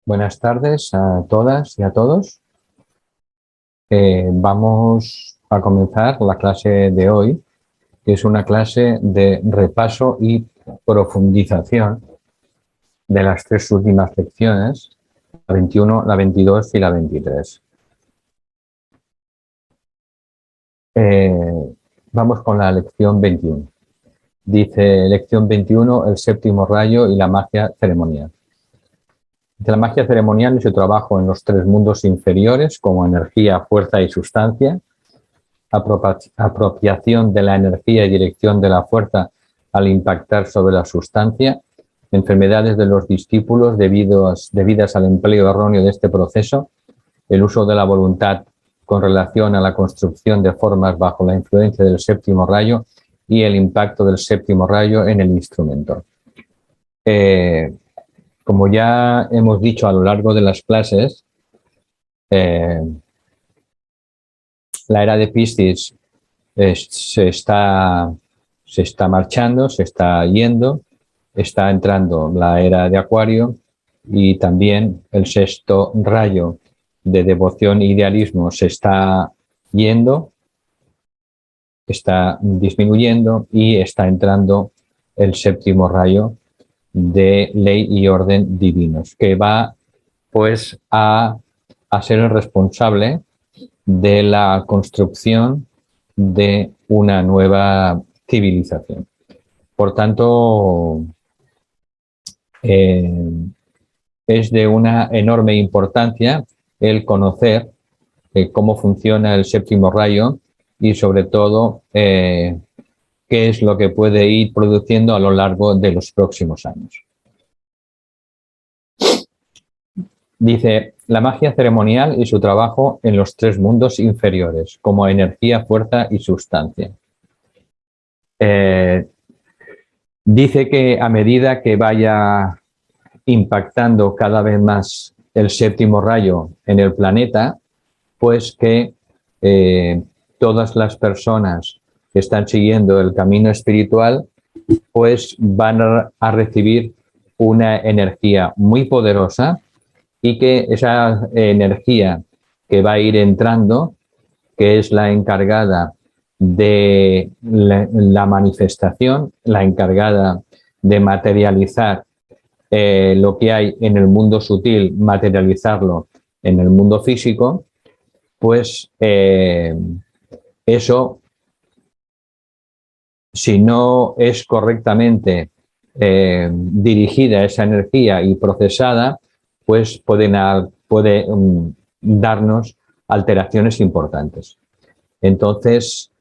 Buenas tardes a todas y a todos. Vamos a comenzar la clase de hoy, que es una clase de repaso y profundización de las tres últimas lecciones, la 21, la 22 y la 23. Vamos con la lección 21. Dice lección 21, el séptimo rayo y la magia ceremonial. La magia ceremonial y su trabajo en los tres mundos inferiores como energía, fuerza y sustancia, apropiación de la energía y dirección de la fuerza al impactar sobre la sustancia, enfermedades de los discípulos debidas al empleo erróneo de este proceso, el uso de la voluntad con relación a la construcción de formas bajo la influencia del séptimo rayo y el impacto del séptimo rayo en el instrumento. Como ya hemos dicho a lo largo de las clases, la era de Piscis se está marchando, se está yendo, está entrando la era de Acuario y también el sexto rayo de devoción e idealismo se está yendo, está disminuyendo y está entrando el séptimo rayo de ley y orden divinos, que va pues a ser el responsable de la construcción de una nueva civilización. Por tanto, es de una enorme importancia el conocer cómo funciona el séptimo rayo y sobre todo qué es lo que puede ir produciendo a lo largo de los próximos años. Dice, la magia ceremonial y su trabajo en los tres mundos inferiores, como energía, fuerza y sustancia. Dice que a medida que vaya impactando cada vez más el séptimo rayo en el planeta, pues que todas las personas que están siguiendo el camino espiritual, pues van a recibir una energía muy poderosa y que esa energía que va a ir entrando, que es la encargada de la manifestación, la encargada de materializar lo que hay en el mundo sutil, materializarlo en el mundo físico, pues eso, si no es correctamente dirigida esa energía y procesada, pues puede darnos alteraciones importantes. Entonces,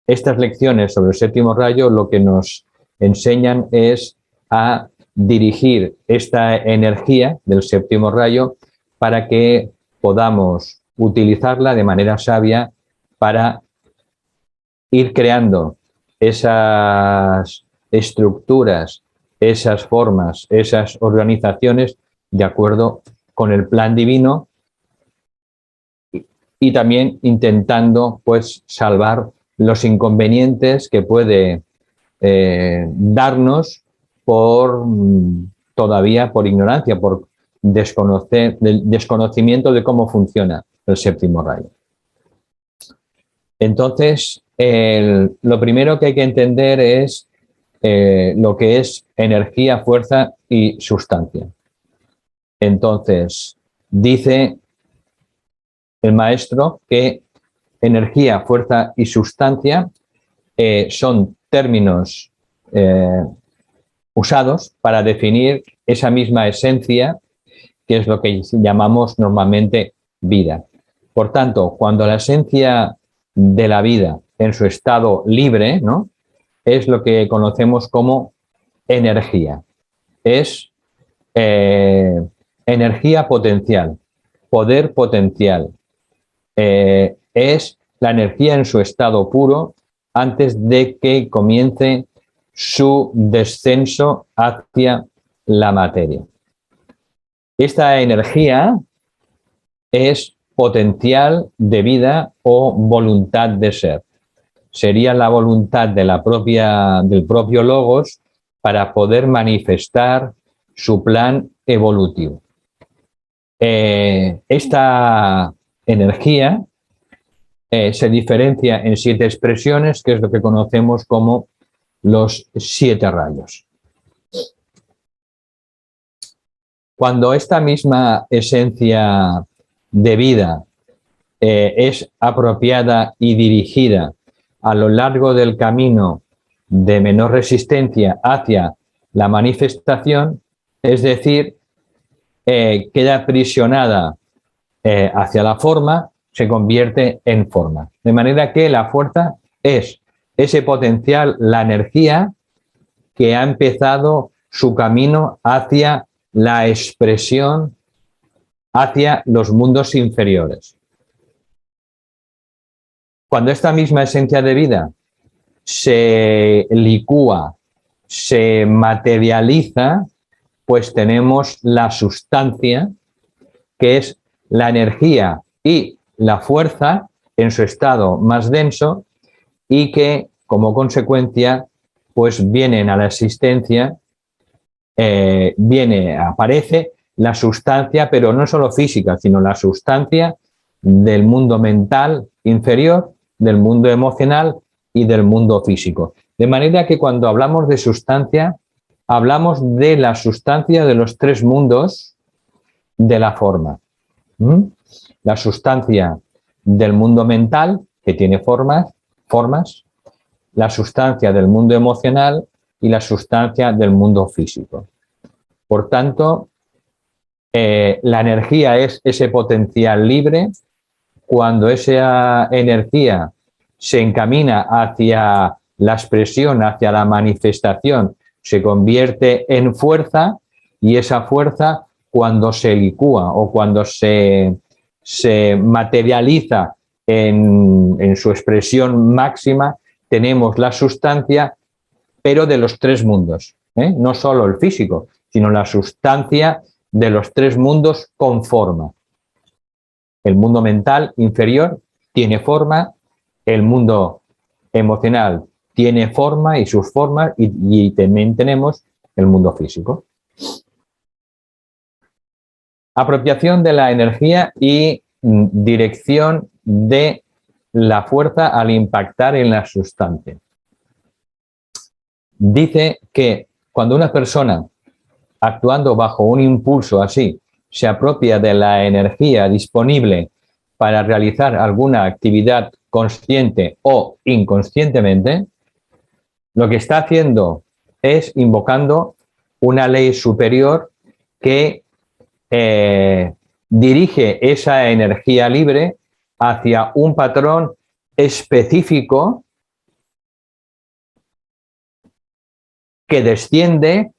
estas lecciones sobre el séptimo rayo lo que nos enseñan es a dirigir esta energía del séptimo rayo para que podamos utilizarla de manera sabia para ir creando esas estructuras, esas formas, esas organizaciones de acuerdo con el plan divino y también intentando pues salvar los inconvenientes que puede darnos todavía por ignorancia, por desconocimiento de cómo funciona el séptimo rayo. Entonces, lo primero que hay que entender es lo que es energía, fuerza y sustancia. Entonces, dice el maestro que energía, fuerza y sustancia son términos usados para definir esa misma esencia que es lo que llamamos normalmente vida. Por tanto, cuando la esencia de la vida en su estado libre, ¿no?, es lo que conocemos como energía. Es energía potencial, poder potencial. Es la energía en su estado puro antes de que comience su descenso hacia la materia. Esta energía es potencial de vida o voluntad de ser. Sería la voluntad de del propio logos para poder manifestar su plan evolutivo. Esta energía se diferencia en 7 expresiones, que es lo que conocemos como los 7 rayos. Cuando esta misma esencia de vida es apropiada y dirigida a lo largo del camino de menor resistencia hacia la manifestación, es decir, queda aprisionada hacia la forma, se convierte en forma. De manera que la fuerza es ese potencial, la energía que ha empezado su camino hacia la expresión, hacia los mundos inferiores. Cuando esta misma esencia de vida se licúa, se materializa, pues tenemos la sustancia, que es la energía y la fuerza en su estado más denso, y que como consecuencia pues vienen a la existencia, aparece la sustancia, pero no solo física, sino la sustancia del mundo mental inferior, del mundo emocional y del mundo físico. De manera que cuando hablamos de sustancia, hablamos de la sustancia de los 3 mundos de la forma. La sustancia del mundo mental, que tiene formas, la sustancia del mundo emocional y la sustancia del mundo físico. Por tanto, la energía es ese potencial libre. Cuando esa energía se encamina hacia la expresión, hacia la manifestación, se convierte en fuerza, y esa fuerza, cuando se licúa o cuando se materializa en su expresión máxima, tenemos la sustancia, pero de los 3 mundos, no solo el físico, sino la sustancia de los 3 mundos con forma. El mundo mental inferior tiene forma, el mundo emocional tiene forma y sus formas, y también tenemos el mundo físico. Apropiación de la energía y dirección de la fuerza al impactar en la sustancia. Dice que cuando una persona, actuando bajo un impulso así, se apropia de la energía disponible para realizar alguna actividad consciente o inconscientemente, lo que está haciendo es invocando una ley superior que dirige esa energía libre hacia un patrón específico que desciende.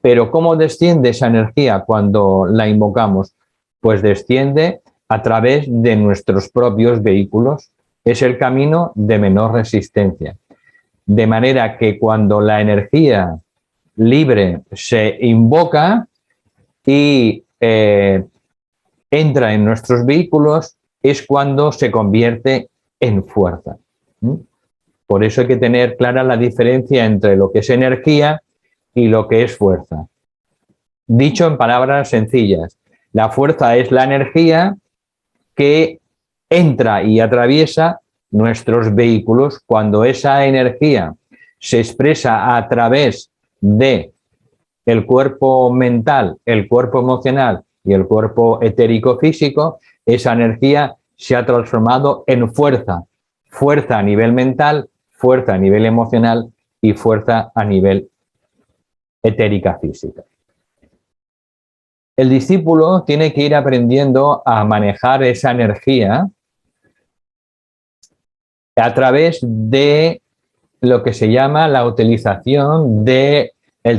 Pero ¿cómo desciende esa energía cuando la invocamos? Pues desciende a través de nuestros propios vehículos. Es el camino de menor resistencia. De manera que cuando la energía libre se invoca y entra en nuestros vehículos, es cuando se convierte en fuerza. Por eso hay que tener clara la diferencia entre lo que es energía y lo que es fuerza. Dicho en palabras sencillas, la fuerza es la energía que entra y atraviesa nuestros vehículos. Cuando esa energía se expresa a través de el cuerpo mental, el cuerpo emocional y el cuerpo etérico físico, esa energía se ha transformado en fuerza. Fuerza a nivel mental, fuerza a nivel emocional y fuerza a nivel etérica física. El discípulo tiene que ir aprendiendo a manejar esa energía a través de lo que se llama la utilización del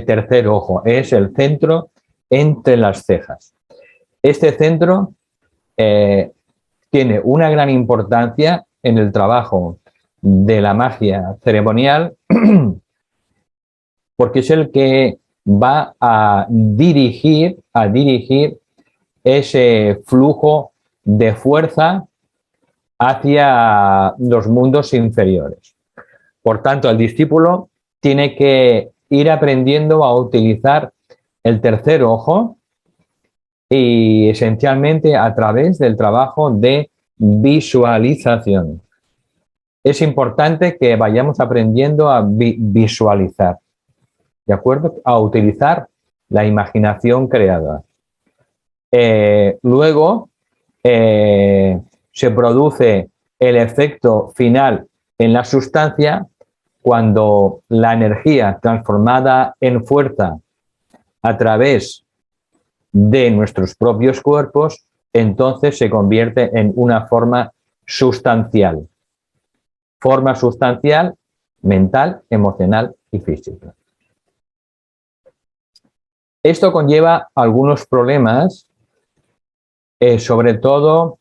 tercer ojo. Es el centro entre las cejas. Este centro tiene una gran importancia en el trabajo de la magia ceremonial porque es el que va a dirigir ese flujo de fuerza hacia los mundos inferiores. Por tanto, el discípulo tiene que ir aprendiendo a utilizar el tercer ojo y esencialmente a través del trabajo de visualización. Es importante que vayamos aprendiendo a visualizar, ¿de acuerdo? A utilizar la imaginación creada. Luego se produce el efecto final en la sustancia cuando la energía transformada en fuerza a través de nuestros propios cuerpos, entonces se convierte en una forma sustancial. Forma sustancial, mental, emocional y física. Esto conlleva algunos problemas, sobre todo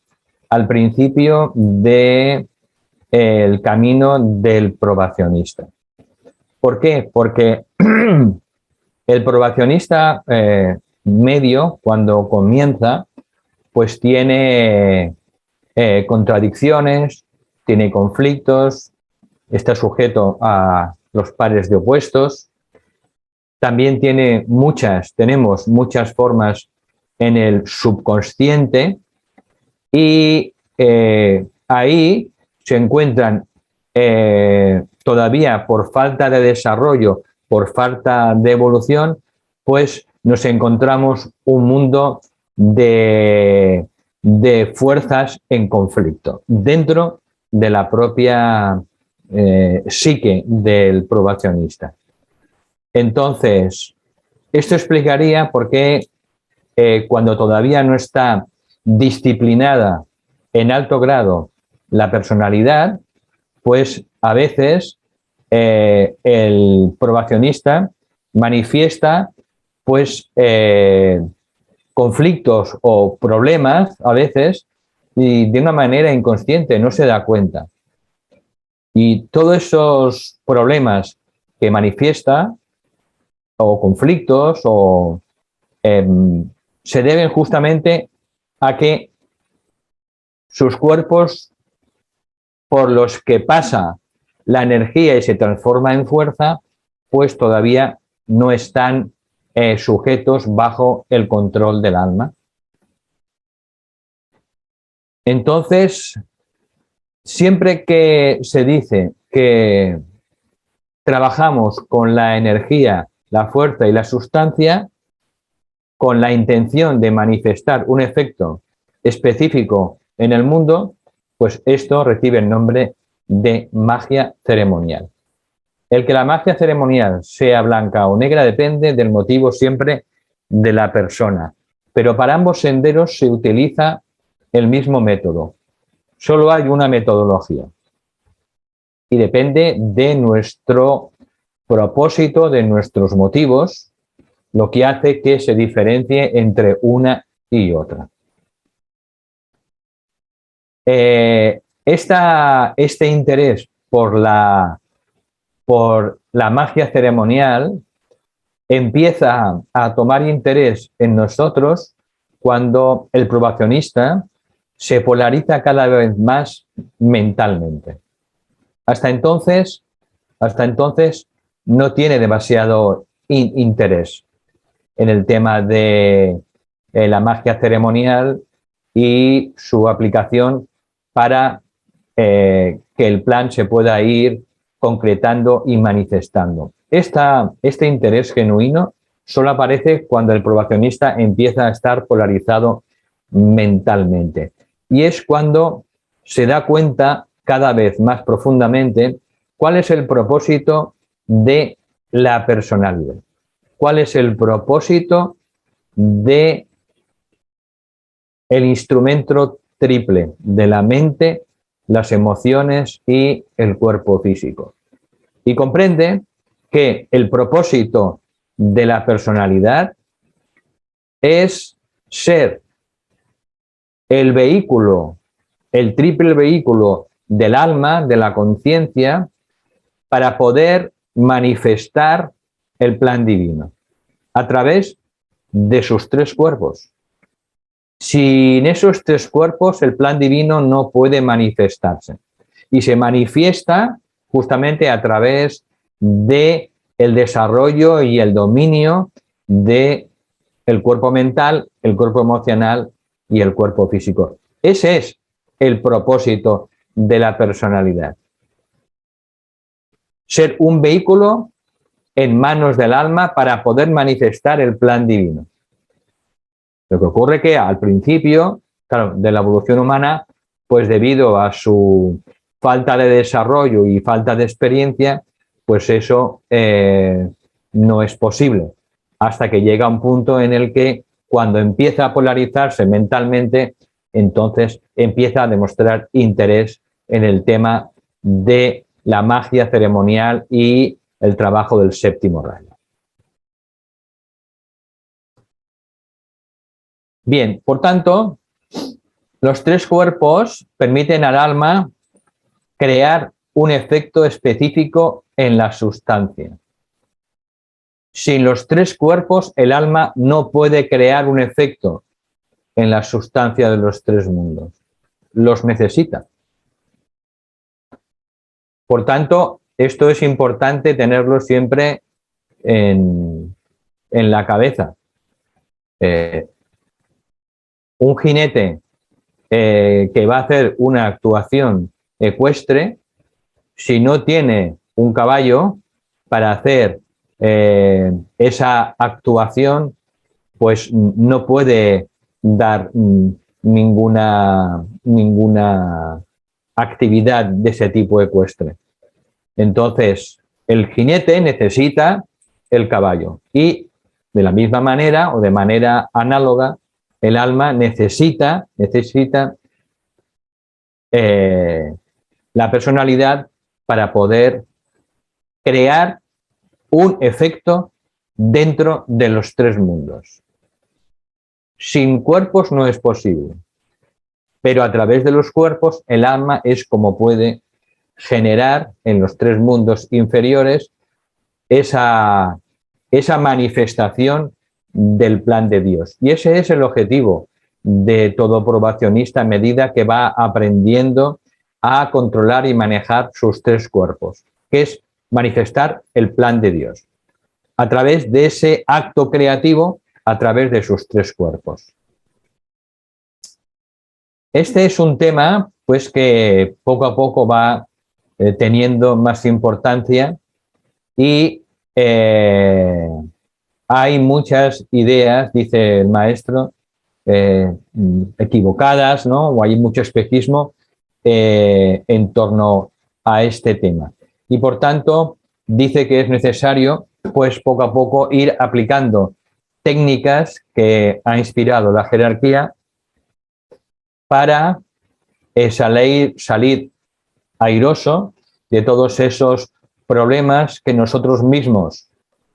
al principio del camino del probacionista. ¿Por qué? Porque el probacionista medio, cuando comienza, pues tiene contradicciones, tiene conflictos, está sujeto a los pares de opuestos. También tenemos muchas formas en el subconsciente y ahí se encuentran todavía por falta de desarrollo, por falta de evolución, pues nos encontramos un mundo de fuerzas en conflicto dentro de la propia psique del probacionista. Entonces, esto explicaría por qué cuando todavía no está disciplinada en alto grado la personalidad, pues a veces el probacionista manifiesta pues conflictos o problemas a veces y de una manera inconsciente, no se da cuenta. Y todos esos problemas que manifiesta o conflictos o se deben justamente a que sus cuerpos por los que pasa la energía y se transforma en fuerza, pues todavía no están sujetos bajo el control del alma. Entonces, siempre que se dice que trabajamos con la energía, la fuerza y la sustancia, con la intención de manifestar un efecto específico en el mundo, pues esto recibe el nombre de magia ceremonial. El que la magia ceremonial sea blanca o negra depende del motivo siempre de la persona, pero para ambos senderos se utiliza el mismo método. Solo hay una metodología y depende de nuestro propósito, de nuestros motivos, lo que hace que se diferencie entre una y otra. Este interés por la magia ceremonial empieza a tomar interés en nosotros cuando el probacionista se polariza cada vez más mentalmente. Hasta entonces no tiene demasiado interés en el tema de la magia ceremonial y su aplicación para que el plan se pueda ir concretando y manifestando. Este interés genuino solo aparece cuando el probacionista empieza a estar polarizado mentalmente. Y es cuando se da cuenta cada vez más profundamente cuál es el propósito de la personalidad. ¿Cuál es el propósito de el instrumento triple de la mente, las emociones y el cuerpo físico? Y comprende que el propósito de la personalidad es ser el vehículo, el triple vehículo del alma, de la conciencia, para poder manifestar el plan divino a través de sus tres cuerpos. Sin esos tres cuerpos, el plan divino no puede manifestarse. Y se manifiesta justamente a través de el desarrollo y el dominio de el cuerpo mental, el cuerpo emocional y el cuerpo físico. Ese es el propósito de la personalidad. Ser un vehículo en manos del alma para poder manifestar el plan divino. Lo que ocurre es que al principio, claro, de la evolución humana, pues debido a su falta de desarrollo y falta de experiencia, pues eso no es posible. Hasta que llega un punto en el que cuando empieza a polarizarse mentalmente, entonces empieza a demostrar interés en el tema de la magia ceremonial y el trabajo del séptimo rayo. Bien, por tanto, los tres cuerpos permiten al alma crear un efecto específico en la sustancia. Sin los tres cuerpos, el alma no puede crear un efecto en la sustancia de los tres mundos. Los necesita. Por tanto, esto es importante tenerlo siempre en la cabeza. Un jinete que va a hacer una actuación ecuestre, si no tiene un caballo para hacer esa actuación, pues no puede dar ninguna actividad de ese tipo ecuestre. Entonces, el jinete necesita el caballo y de la misma manera o de manera análoga, el alma necesita la personalidad para poder crear un efecto dentro de los tres mundos. Sin cuerpos no es posible, pero a través de los cuerpos el alma es como puede generar en los tres mundos inferiores esa manifestación del plan de Dios. Y ese es el objetivo de todo probacionista a medida que va aprendiendo a controlar y manejar sus tres cuerpos, que es manifestar el plan de Dios a través de ese acto creativo, a través de sus tres cuerpos. Este es un tema pues que poco a poco va teniendo más importancia y hay muchas ideas, dice el maestro, equivocadas, ¿no? O hay mucho espejismo en torno a este tema. Y por tanto, dice que es necesario, pues poco a poco, ir aplicando técnicas que ha inspirado la jerarquía para salir airoso de todos esos problemas que nosotros mismos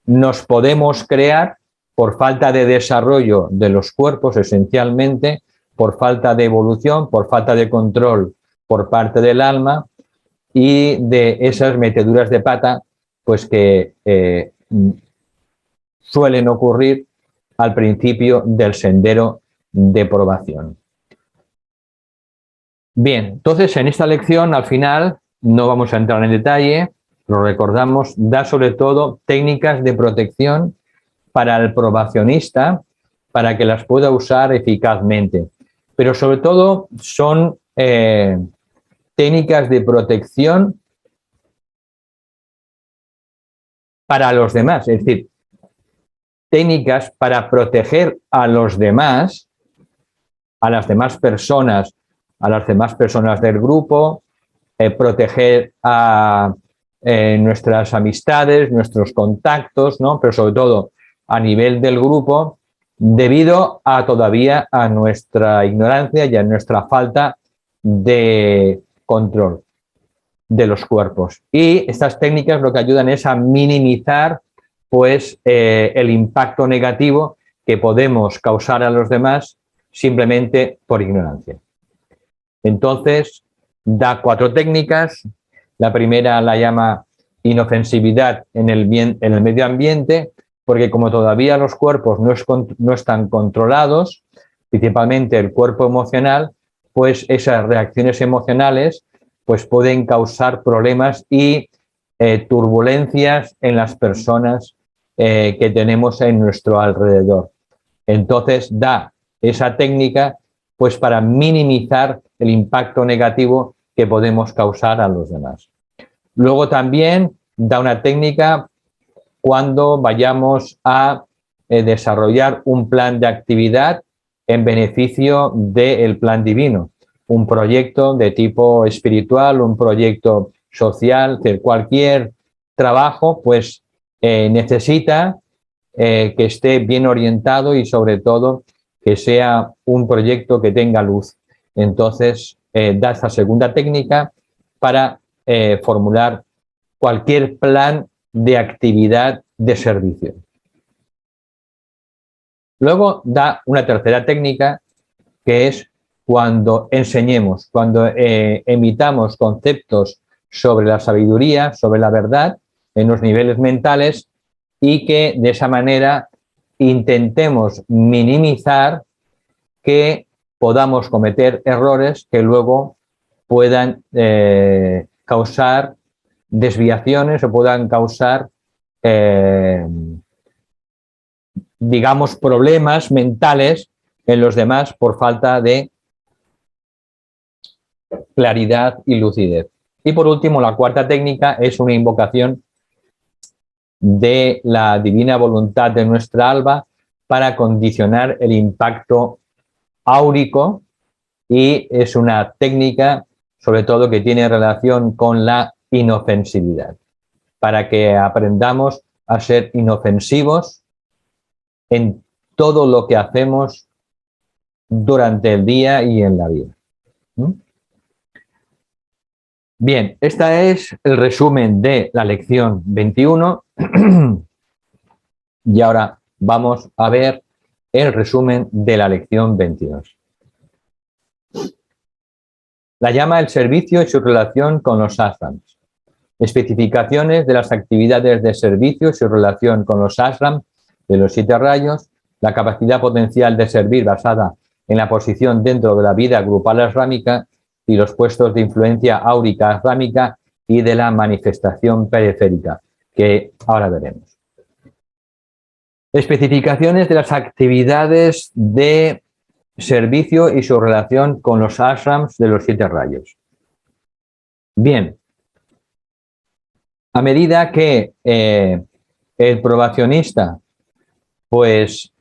nos podemos crear por falta de desarrollo de los cuerpos, esencialmente, por falta de evolución, por falta de control por parte del alma y de esas meteduras de pata pues que suelen ocurrir al principio del sendero de probación. Bien, entonces en esta lección al final no vamos a entrar en detalle, lo recordamos, da sobre todo técnicas de protección para el probacionista para que las pueda usar eficazmente. Pero sobre todo son técnicas de protección para los demás, es decir, técnicas para proteger a los demás, a las demás personas del grupo, proteger a nuestras amistades, nuestros contactos, ¿no? Pero sobre todo a nivel del grupo, debido a todavía a nuestra ignorancia y a nuestra falta de control de los cuerpos. Y estas técnicas lo que ayudan es a minimizar pues el impacto negativo que podemos causar a los demás simplemente por ignorancia. Entonces, da 4 técnicas. La primera la llama inofensividad en el medio ambiente, porque como todavía los cuerpos no están controlados, principalmente el cuerpo emocional, pues esas reacciones emocionales pues pueden causar problemas y turbulencias en las personas que tenemos en nuestro alrededor. Entonces da esa técnica pues para minimizar el impacto negativo que podemos causar a los demás. Luego también da una técnica cuando vayamos a desarrollar un plan de actividad en beneficio del plan divino, un proyecto de tipo espiritual, un proyecto social, que cualquier trabajo pues necesita que esté bien orientado y sobre todo que sea un proyecto que tenga luz. Entonces da esta segunda técnica para formular cualquier plan de actividad de servicio. Luego da una tercera técnica que es cuando enseñemos, cuando emitamos conceptos sobre la sabiduría, sobre la verdad en los niveles mentales y que de esa manera intentemos minimizar que podamos cometer errores que luego puedan causar desviaciones o puedan causar, digamos, problemas mentales en los demás por falta de claridad y lucidez. Y por último, la cuarta técnica es una invocación de la divina voluntad de nuestra alma para condicionar el impacto áurico, y es una técnica sobre todo que tiene relación con la inofensividad, para que aprendamos a ser inofensivos en todo lo que hacemos durante el día y en la vida. Bien, este es el resumen de la lección 21 y ahora vamos a ver el resumen de la lección 22. La llama del servicio y su relación con los ashrams. Especificaciones de las actividades de servicio y su relación con los ashrams de los 7 rayos, la capacidad potencial de servir basada en la posición dentro de la vida grupal ashrámica y los puestos de influencia áurica ashrámica y de la manifestación periférica, que ahora veremos. Especificaciones de las actividades de servicio y su relación con los ashrams de los 7 rayos. Bien, a medida que el probacionista pues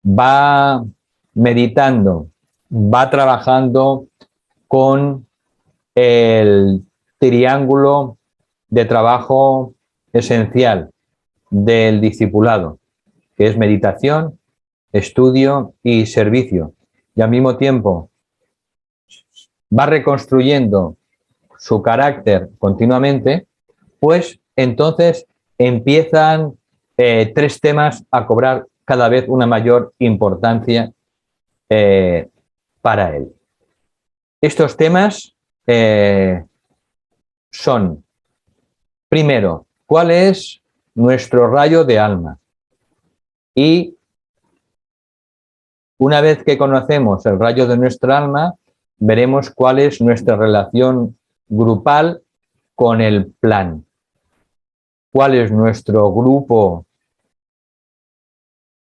va meditando, va trabajando con el triángulo de trabajo esencial del discipulado, que es meditación, estudio y servicio, y al mismo tiempo va reconstruyendo su carácter continuamente, pues entonces empiezan 3 temas a cobrar cada vez una mayor importancia para él. Estos temas son, primero, ¿cuál es nuestro rayo de alma? Y una vez que conocemos el rayo de nuestra alma, veremos cuál es nuestra relación grupal con el plan. ¿Cuál es nuestro grupo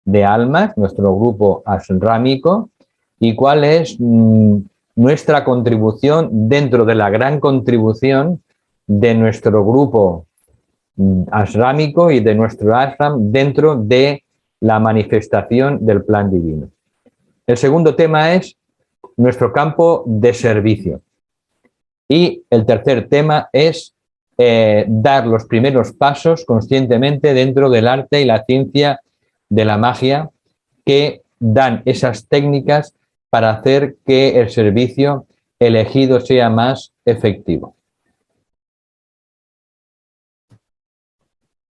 de almas, nuestro grupo ashrámico? ¿Y cuál es nuestra contribución dentro de la gran contribución de nuestro grupo ashrámico y de nuestro ashram dentro de la manifestación del plan divino? El segundo tema es nuestro campo de servicio. Y el tercer tema es dar los primeros pasos conscientemente dentro del arte y la ciencia de la magia, que dan esas técnicas para hacer que el servicio elegido sea más efectivo.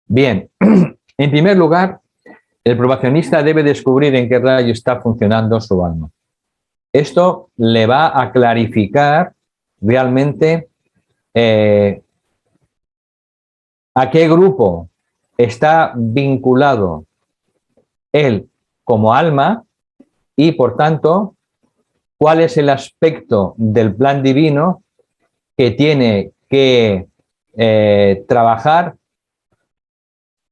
Bien, en primer lugar, el probacionista debe descubrir en qué rayo está funcionando su alma. Esto le va a clarificar realmente a qué grupo está vinculado él como alma y, por tanto, cuál es el aspecto del plan divino que tiene que trabajar,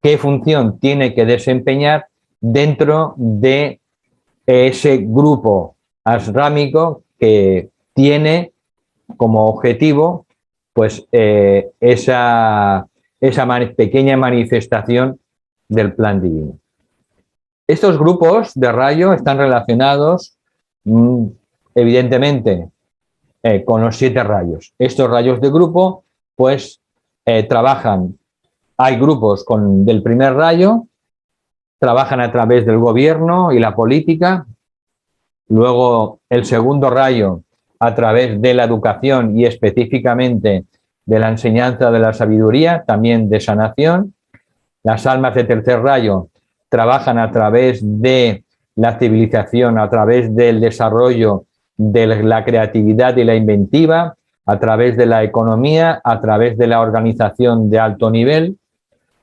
qué función tiene que desempeñar dentro de ese grupo ashrámico que tiene como objetivo pues esa pequeña manifestación del plan divino. Estos grupos de rayo están relacionados evidentemente con los 7 rayos. Estos rayos de grupo pues trabajan, hay grupos del primer rayo, trabajan a través del gobierno y la política, luego el segundo rayo a través de la educación y específicamente de la enseñanza de la sabiduría, también de sanación. Las almas de tercer rayo trabajan a través de la civilización, a través del desarrollo de la creatividad y la inventiva, a través de la economía, a través de la organización de alto nivel.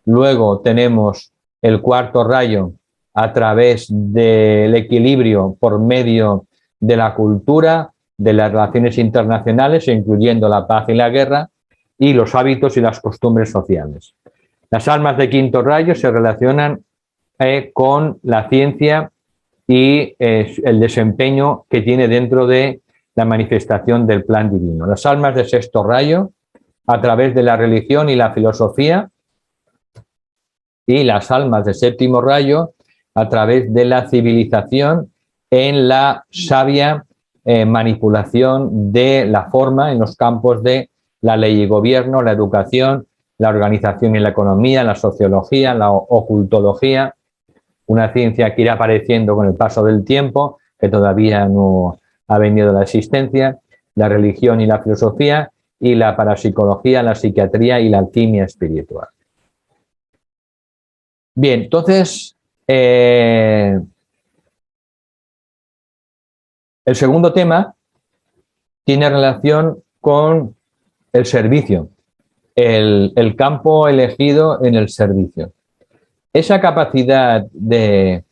Luego tenemos el cuarto rayo a través del equilibrio por medio de la cultura, de las relaciones internacionales, incluyendo la paz y la guerra, y los hábitos y las costumbres sociales. Las almas de quinto rayo se relacionan con la ciencia y el desempeño que tiene dentro de la manifestación del plan divino. Las almas de sexto rayo, a través de la religión y la filosofía, y las almas de séptimo rayo, a través de la civilización en la sabia manipulación de la forma en los campos de la ley y gobierno, la educación, la organización y la economía, la sociología, la ocultología, una ciencia que irá apareciendo con el paso del tiempo, que todavía no ha venido a la existencia, la religión y la filosofía, y la parapsicología, la psiquiatría y la alquimia espiritual. Bien, entonces, el segundo tema tiene relación con el servicio, el campo elegido en el servicio. Esa capacidad de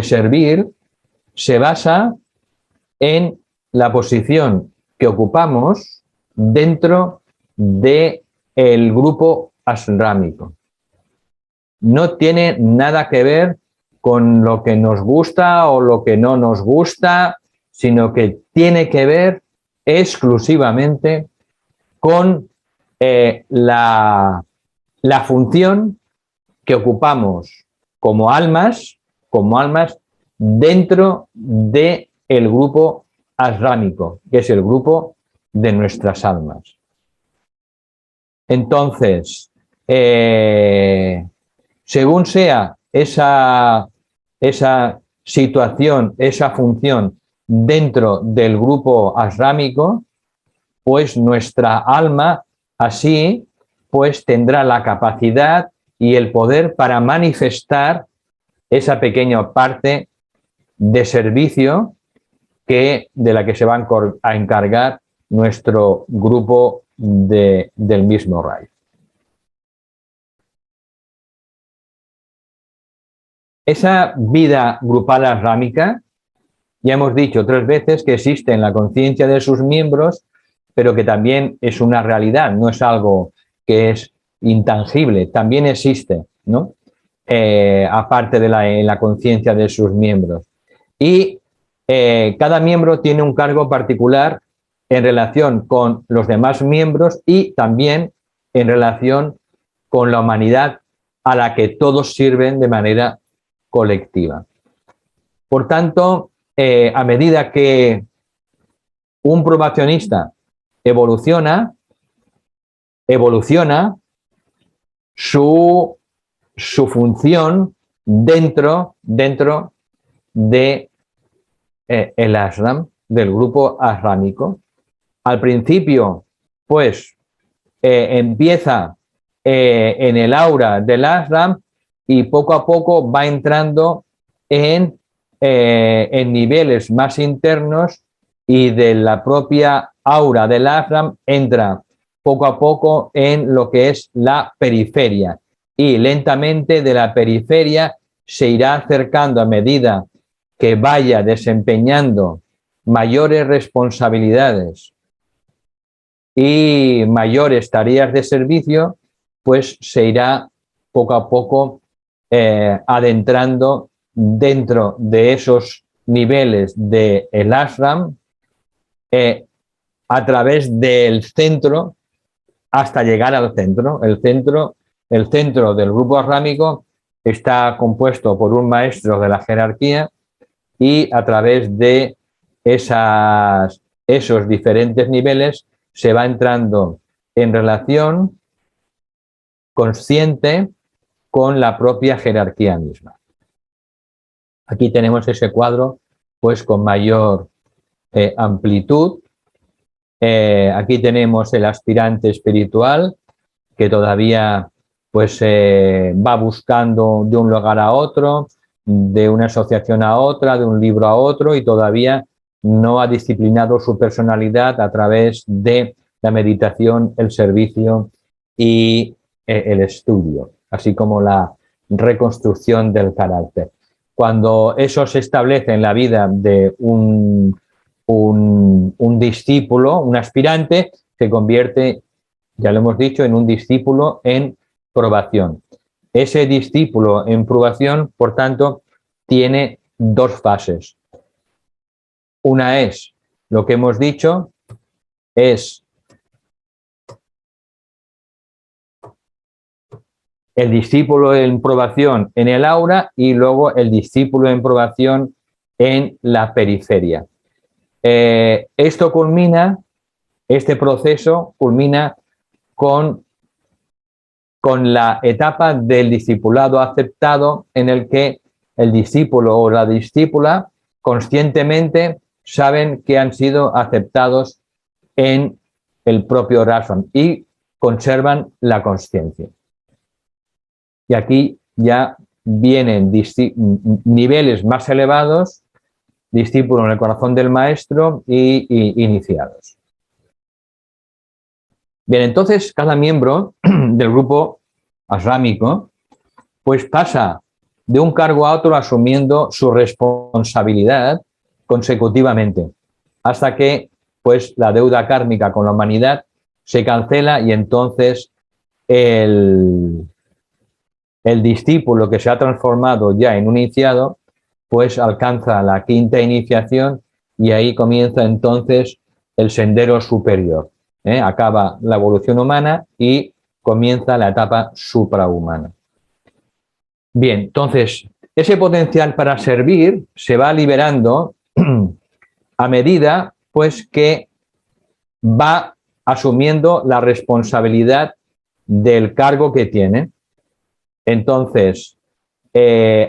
servir se basa en la posición que ocupamos dentro del grupo ashrámico. No tiene nada que ver con lo que nos gusta o lo que no nos gusta, sino que tiene que ver exclusivamente con la función que ocupamos como almas dentro del grupo ashrámico, que es el grupo de nuestras almas. Entonces, según sea esa situación, esa función dentro del grupo ashrámico, pues nuestra alma así pues tendrá la capacidad y el poder para manifestar esa pequeña parte de servicio de la que se va a encargar nuestro grupo del mismo rayo. Esa vida grupal ashrámica, ya hemos dicho 3 veces que existe en la conciencia de sus miembros, pero que también es una realidad, no es algo que es intangible, también existe, ¿no? Aparte de la conciencia de sus miembros. Y cada miembro tiene un cargo particular en relación con los demás miembros y también en relación con la humanidad a la que todos sirven de manera colectiva. Por tanto, a medida que un probacionista evoluciona su función dentro de el ashram, del grupo ashrámico. Al principio, pues, empieza en el aura del ashram y poco a poco va entrando en niveles más internos, y de la propia aura del ashram entra poco a poco en lo que es la periferia, y lentamente de la periferia se irá acercando a medida que vaya desempeñando mayores responsabilidades y mayores tareas de servicio, pues se irá poco a poco adentrando dentro de esos niveles del ashram, a través del centro hasta llegar al centro. El centro del grupo ashrámico está compuesto por un maestro de la jerarquía y a través de esos diferentes niveles se va entrando en relación consciente con la propia jerarquía misma. Aquí tenemos ese cuadro pues con mayor amplitud. Aquí tenemos el aspirante espiritual que todavía pues va buscando de un lugar a otro, de una asociación a otra, de un libro a otro, y todavía no ha disciplinado su personalidad a través de la meditación, el servicio y el estudio, así como la reconstrucción del carácter. Cuando eso se establece en la vida de un discípulo, un aspirante, se convierte, ya lo hemos dicho, en un discípulo en probación. Ese discípulo en probación, por tanto, tiene dos fases. Una es, lo que hemos dicho, es el discípulo en probación en el aura y luego el discípulo en probación en la periferia. Este proceso culmina con la etapa del discipulado aceptado, en el que el discípulo o la discípula conscientemente saben que han sido aceptados en el propio Ashram y conservan la consciencia. Y aquí ya vienen niveles más elevados, discípulos en el corazón del maestro y iniciados. Bien, entonces cada miembro del grupo ashrámico pues pasa de un cargo a otro asumiendo su responsabilidad consecutivamente, hasta que pues la deuda kármica con la humanidad se cancela y entonces el discípulo que se ha transformado ya en un iniciado pues alcanza la quinta iniciación y ahí comienza entonces el sendero superior. Acaba la evolución humana y comienza la etapa suprahumana. Bien, entonces, ese potencial para servir se va liberando a medida pues que va asumiendo la responsabilidad del cargo que tiene. Entonces,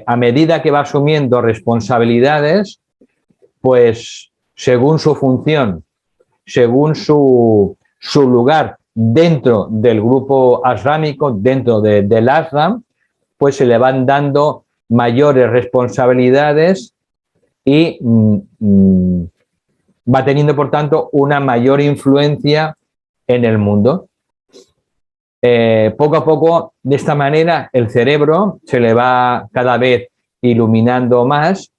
a medida que va asumiendo responsabilidades, pues según su función, según su lugar dentro del grupo ashrámico, dentro del ashram, pues se le van dando mayores responsabilidades y va teniendo, por tanto, una mayor influencia en el mundo. Poco a poco, de esta manera, el cerebro se le va cada vez iluminando más,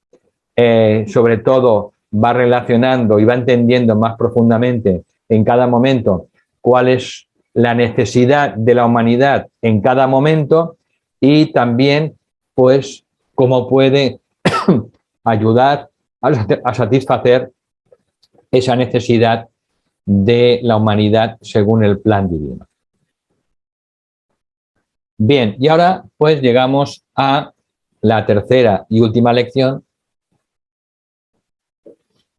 sobre todo va relacionando y va entendiendo más profundamente en cada momento cuál es la necesidad de la humanidad en cada momento y también, pues, cómo puede ayudar a satisfacer esa necesidad de la humanidad según el plan divino. Bien, y ahora pues llegamos a la tercera y última lección,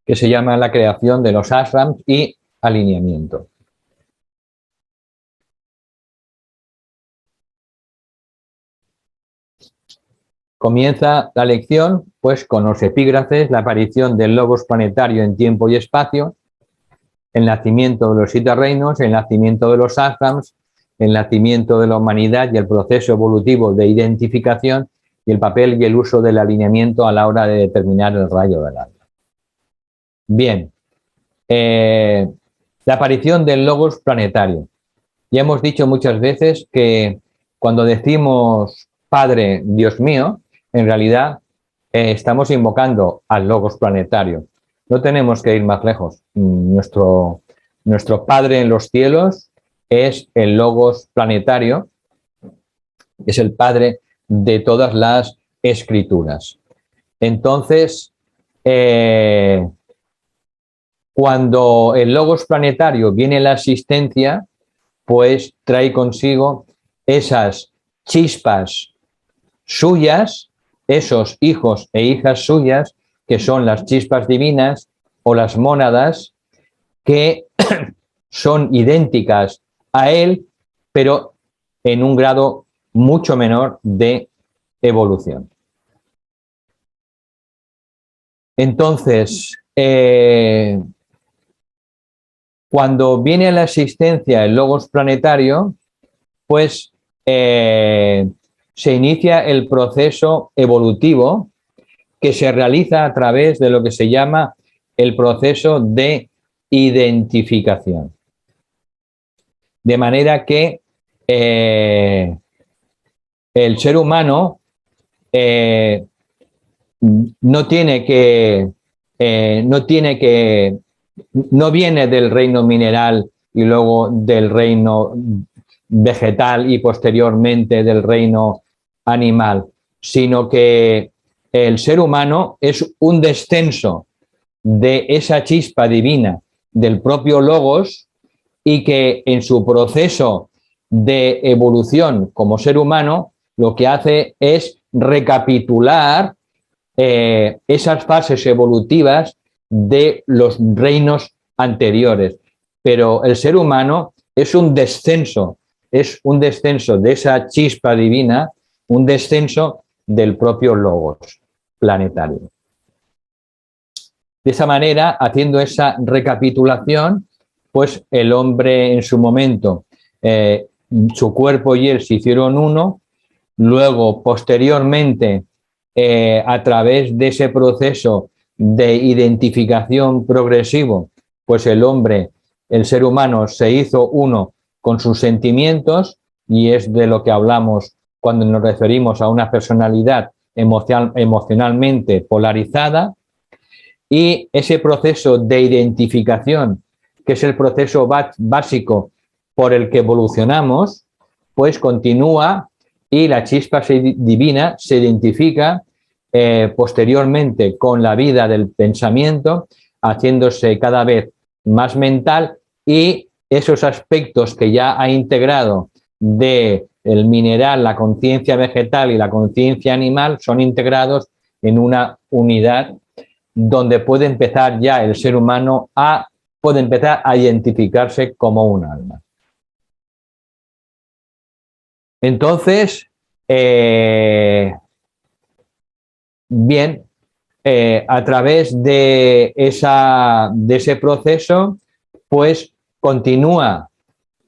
que se llama la creación de los ashrams y alineamiento. Comienza la lección pues con los epígrafes, la aparición del logos planetario en tiempo y espacio, el nacimiento de los 7 reinos, el nacimiento de los ashrams, el nacimiento de la humanidad y el proceso evolutivo de identificación y el papel y el uso del alineamiento a la hora de determinar el rayo del alma. Bien, la aparición del logos planetario. Ya hemos dicho muchas veces que cuando decimos Padre, Dios mío, en realidad estamos invocando al logos planetario. No tenemos que ir más lejos. Nuestro Padre en los cielos es el logos planetario, es el Padre de todas las escrituras. Entonces, cuando el logos planetario viene en la existencia, pues trae consigo esas chispas suyas, esos hijos e hijas suyas, que son las chispas divinas o las mónadas, que son idénticas a él, pero en un grado mucho menor de evolución. Entonces, cuando viene a la existencia el logos planetario, pues se inicia el proceso evolutivo que se realiza a través de lo que se llama el proceso de identificación. De manera que el ser humano no viene del reino mineral y luego del reino vegetal y posteriormente del reino animal, sino que el ser humano es un descenso de esa chispa divina del propio Logos y que en su proceso de evolución como ser humano lo que hace es recapitular esas fases evolutivas de los reinos anteriores. Pero el ser humano es un descenso de esa chispa divina, un descenso del propio Logos planetario. De esa manera, haciendo esa recapitulación, pues el hombre en su momento, su cuerpo y él se hicieron uno, luego posteriormente, a través de ese proceso de identificación progresivo, pues el hombre, el ser humano se hizo uno con sus sentimientos y es de lo que hablamos cuando nos referimos a una personalidad emocionalmente polarizada. Y ese proceso de identificación, que es el proceso básico por el que evolucionamos, pues continúa y la chispa divina se identifica posteriormente con la vida del pensamiento, haciéndose cada vez más mental, y esos aspectos que ya ha integrado del mineral, la conciencia vegetal y la conciencia animal son integrados en una unidad donde puede empezar ya el ser humano puede empezar a identificarse como un alma. Entonces, bien, a través de ese proceso, pues continúa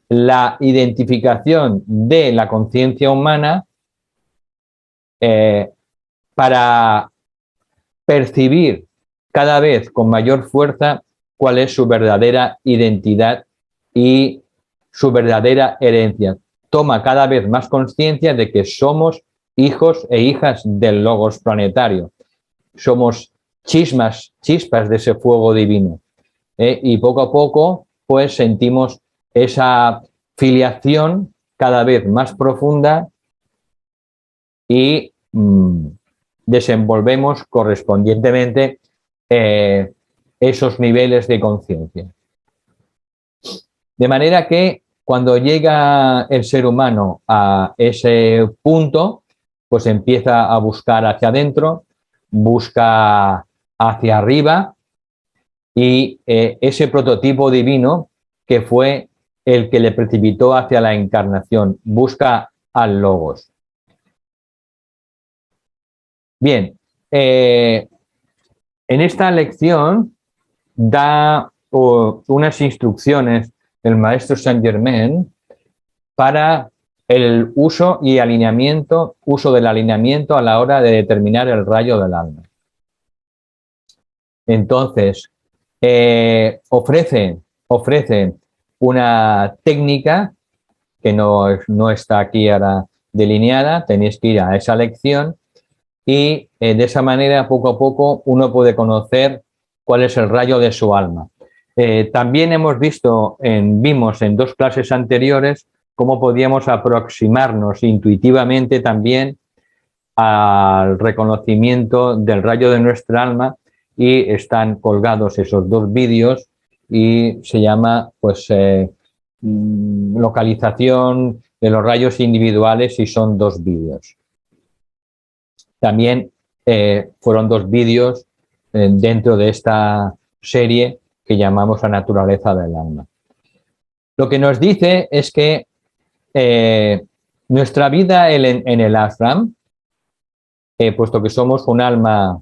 la identificación de la conciencia humana para percibir cada vez con mayor fuerza cuál es su verdadera identidad y su verdadera herencia. Toma cada vez más conciencia de que somos hijos e hijas del Logos planetario. Somos chispas de ese fuego divino. Y poco a poco, pues sentimos esa filiación cada vez más profunda y desenvolvemos correspondientemente esos niveles de conciencia. De manera que cuando llega el ser humano a ese punto, pues empieza a buscar hacia adentro, busca hacia arriba, y ese prototipo divino que fue el que le precipitó hacia la encarnación, busca al Logos. Bien, en esta lección da unas instrucciones el maestro Saint Germain para el uso del alineamiento a la hora de determinar el rayo del alma. Entonces, ofrece una técnica que no está aquí ahora delineada, tenéis que ir a esa lección y de esa manera, poco a poco, uno puede conocer cuál es el rayo de su alma. También vimos en 2 clases anteriores cómo podíamos aproximarnos intuitivamente también al reconocimiento del rayo de nuestra alma, y están colgados esos dos vídeos y se llama pues localización de los rayos individuales, y son dos vídeos. También fueron dos vídeos dentro de esta serie que llamamos La naturaleza del alma. Lo que nos dice es que nuestra vida en el ashram, puesto que somos un alma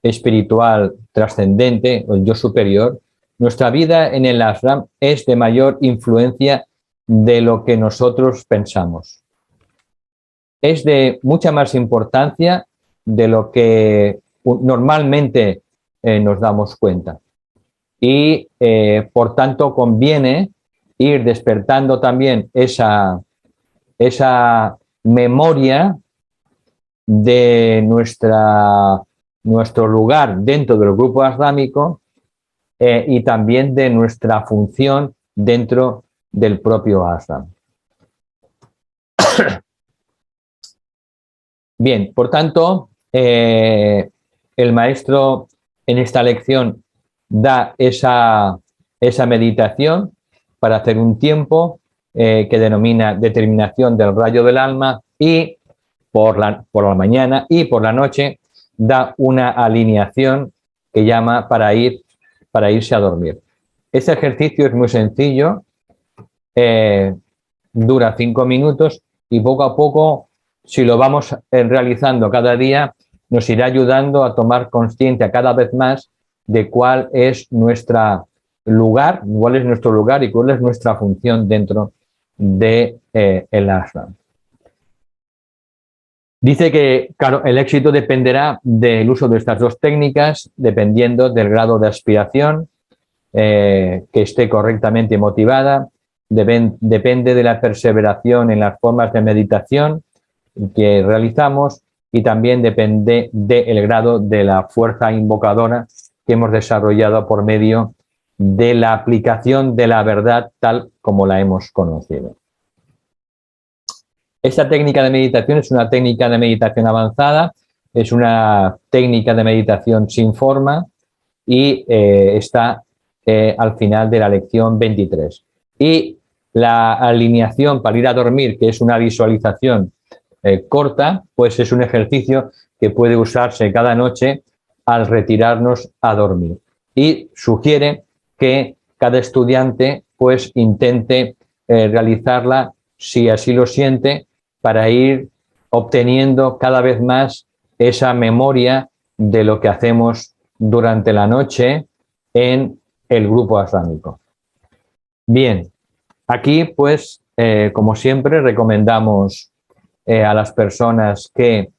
espiritual trascendente, o el yo superior, nuestra vida en el ashram es de mayor influencia de lo que nosotros pensamos. Es de mucha más importancia de lo que normalmente nos damos cuenta. Y por tanto conviene ir despertando también esa memoria de nuestro lugar dentro del grupo ashrámico, y también de nuestra función dentro del propio ashram. Bien, por tanto, el maestro en esta lección da esa meditación para hacer un tiempo que denomina determinación del rayo del alma, y por la mañana y por la noche da una alineación que llama para irse a dormir. Este ejercicio es muy sencillo, dura 5 minutos, y poco a poco, si lo vamos realizando cada día, nos irá ayudando a tomar conciencia cada vez más de cuál es nuestro lugar y cuál es nuestra función dentro de el ashram. Dice que, claro, el éxito dependerá del uso de estas dos técnicas, dependiendo del grado de aspiración, que esté correctamente motivada, depende de la perseveración en las formas de meditación que realizamos, y también depende del grado de la fuerza invocadora que hemos desarrollado por medio de la aplicación de la verdad tal como la hemos conocido. Esta técnica de meditación es una técnica de meditación avanzada, es una técnica de meditación sin forma, y está al final de la lección 23. Y la alineación para ir a dormir, que es una visualización corta, pues es un ejercicio que puede usarse cada noche al retirarnos a dormir. Y sugiere que cada estudiante pues intente realizarla, si así lo siente, para ir obteniendo cada vez más esa memoria de lo que hacemos durante la noche en el grupo ashrámico. Bien, aquí pues, como siempre, recomendamos a las personas que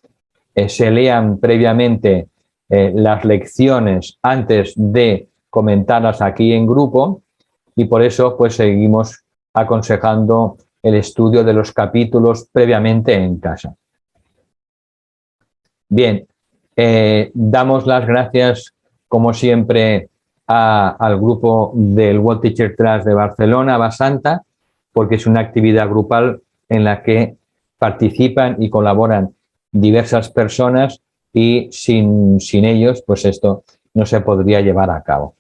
se lean previamente las lecciones antes de comentarlas aquí en grupo, y por eso pues seguimos aconsejando el estudio de los capítulos previamente en casa. Bien, damos las gracias, como siempre, al grupo del World Teacher Trust de Barcelona, Basanta, porque es una actividad grupal en la que participan y colaboran diversas personas, y sin ellos, pues esto no se podría llevar a cabo.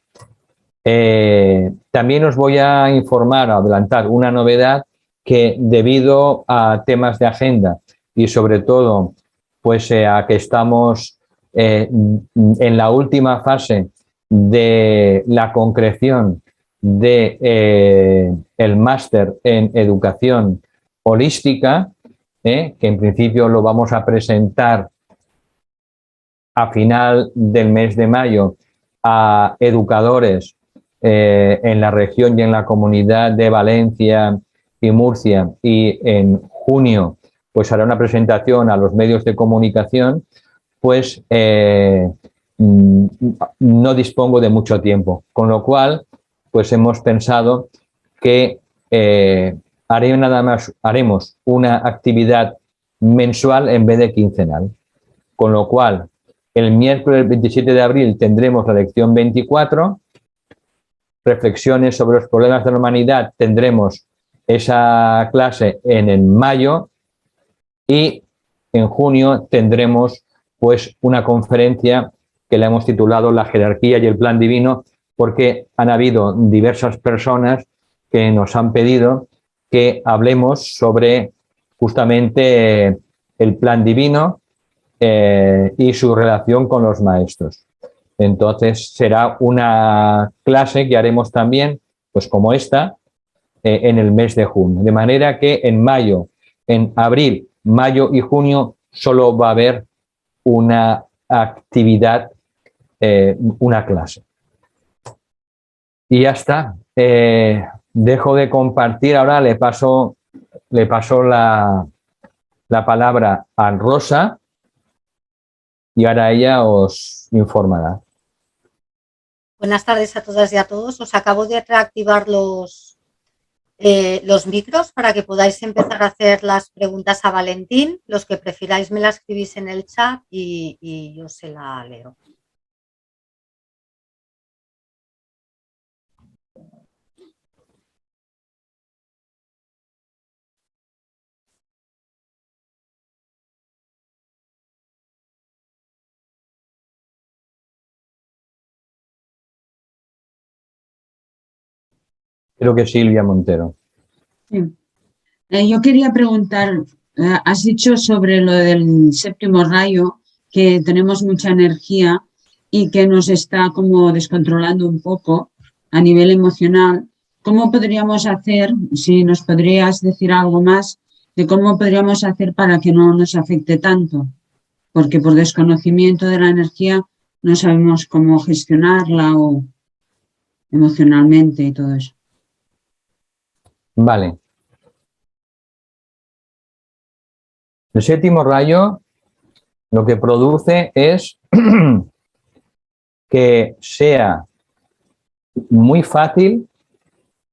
También os voy a informar, a adelantar una novedad, que debido a temas de agenda y sobre todo pues a que estamos en la última fase de la concreción de el máster en educación holística, que en principio lo vamos a presentar a final del mes de mayo a educadores en la región y en la comunidad de Valencia y Murcia, y en junio pues hará una presentación a los medios de comunicación, pues no dispongo de mucho tiempo, con lo cual pues hemos pensado que haremos una actividad mensual en vez de quincenal, con lo cual el miércoles 27 de abril tendremos la lección 24, reflexiones sobre los problemas de la humanidad, tendremos esa clase en mayo, y en junio tendremos pues una conferencia que le hemos titulado La jerarquía y el plan divino, porque han habido diversas personas que nos han pedido que hablemos sobre justamente el plan divino y su relación con los maestros. Entonces será una clase que haremos también, pues como esta, en el mes de junio. De manera que en mayo, en abril, mayo y junio solo va a haber una actividad, una clase. Y ya está. Dejo de compartir. Ahora le paso la palabra a Rosa y ahora ella os informará. Buenas tardes a todas y a todos. Os acabo de reactivar los micros para que podáis empezar a hacer las preguntas a Valentín. Los que prefiráis me las escribís en el chat y yo se la leo. Creo que Silvia Montero. Sí. Yo quería preguntar, has dicho sobre lo del séptimo rayo, que tenemos mucha energía y que nos está como descontrolando un poco a nivel emocional. ¿Cómo podríamos hacer, si nos podrías decir algo más, de cómo podríamos hacer para que no nos afecte tanto? Porque por desconocimiento de la energía no sabemos cómo gestionarla o emocionalmente y todo eso. Vale. El séptimo rayo lo que produce es que sea muy fácil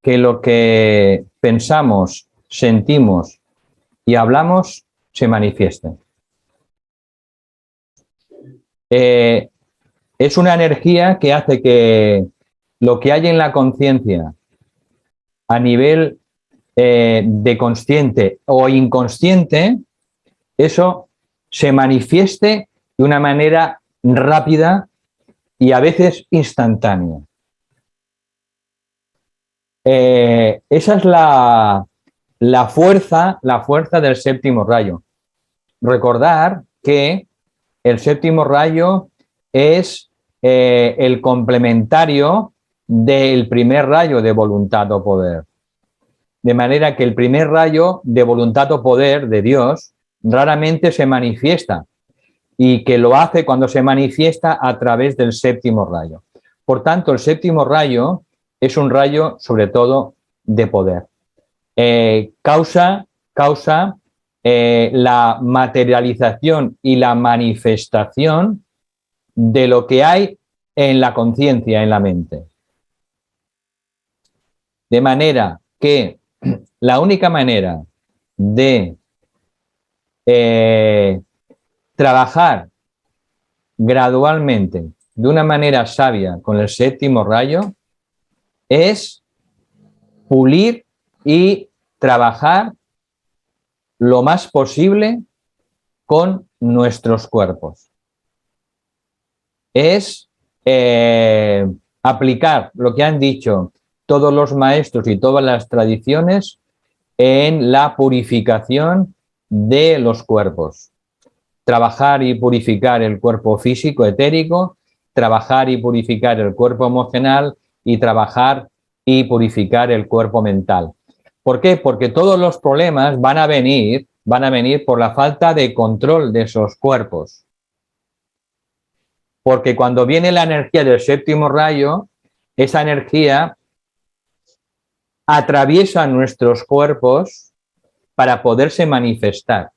que lo que pensamos, sentimos y hablamos se manifieste. Es una energía que hace que lo que hay en la conciencia a nivel de consciente o inconsciente, eso se manifieste de una manera rápida y a veces instantánea. Esa es la fuerza del séptimo rayo. Recordar que el séptimo rayo es el complementario del primer rayo de voluntad o poder. De manera que el primer rayo de voluntad o poder de Dios raramente se manifiesta y que lo hace cuando se manifiesta a través del séptimo rayo. Por tanto, el séptimo rayo es un rayo sobre todo de poder. Causa la materialización y la manifestación de lo que hay en la conciencia, en la mente. De manera que la única manera de trabajar gradualmente de una manera sabia con el séptimo rayo es pulir y trabajar lo más posible con nuestros cuerpos. Es aplicar lo que han dicho todos los maestros y todas las tradiciones en la purificación de los cuerpos. Trabajar y purificar el cuerpo físico, etérico, trabajar y purificar el cuerpo emocional y trabajar y purificar el cuerpo mental. ¿Por qué? Porque todos los problemas van a venir por la falta de control de esos cuerpos. Porque cuando viene la energía del séptimo rayo, esa energía atraviesa nuestros cuerpos para poderse manifestar.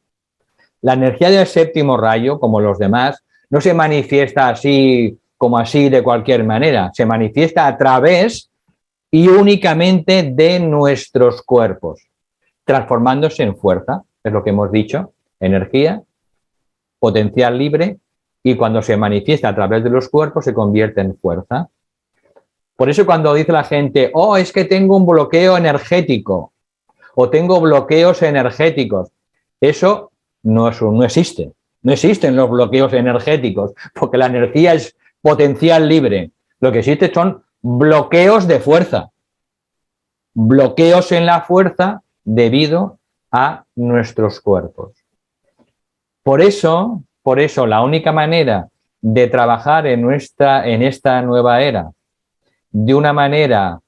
La energía del séptimo rayo, como los demás, no se manifiesta así como así de cualquier manera, se manifiesta a través y únicamente de nuestros cuerpos, transformándose en fuerza, es lo que hemos dicho, energía, potencial libre, y cuando se manifiesta a través de los cuerpos se convierte en fuerza. Por eso cuando dice la gente, oh, es que tengo un bloqueo energético o tengo bloqueos energéticos, eso no existe. No existen los bloqueos energéticos, porque la energía es potencial libre. Lo que existe son bloqueos de fuerza. Bloqueos en la fuerza debido a nuestros cuerpos. Por eso la única manera de trabajar en esta nueva era de una manera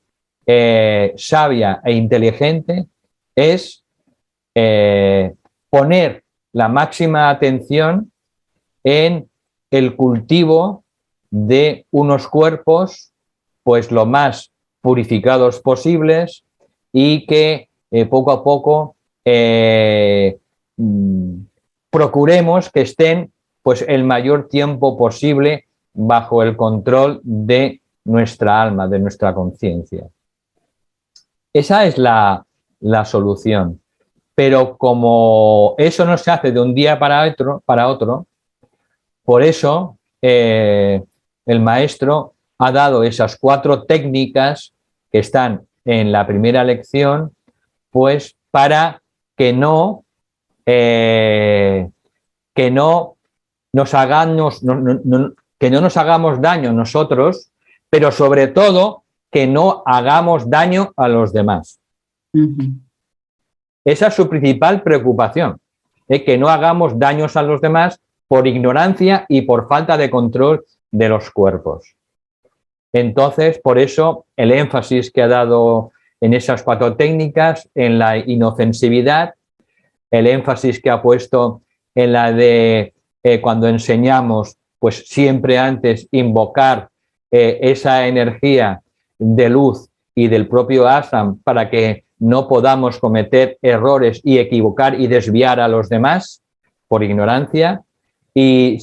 sabia e inteligente es poner la máxima atención en el cultivo de unos cuerpos pues lo más purificados posibles y que poco a poco procuremos que estén pues el mayor tiempo posible bajo el control de nuestra alma, de nuestra conciencia. Esa es la solución. Pero como eso no se hace de un día para otro, por eso el maestro ha dado esas 4 técnicas que están en la primera lección, pues para que no nos hagamos daño nosotros, pero sobre todo que no hagamos daño a los demás. Esa es su principal preocupación, que no hagamos daños a los demás por ignorancia y por falta de control de los cuerpos. Entonces, por eso el énfasis que ha dado en esas 4 técnicas, en la inofensividad, el énfasis que ha puesto en la de cuando enseñamos, pues siempre antes invocar esa energía de luz y del propio ashram para que no podamos cometer errores y equivocar y desviar a los demás por ignorancia. Y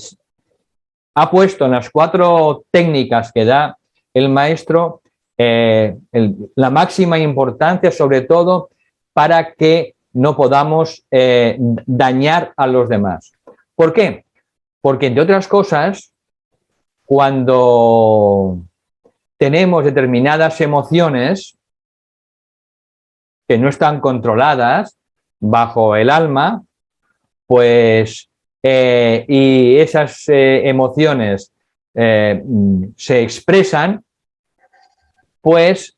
ha puesto en las 4 técnicas que da el maestro la máxima importancia, sobre todo para que no podamos dañar a los demás. ¿Por qué? Porque, entre otras cosas, cuando tenemos determinadas emociones que no están controladas bajo el alma, pues, y esas emociones se expresan, pues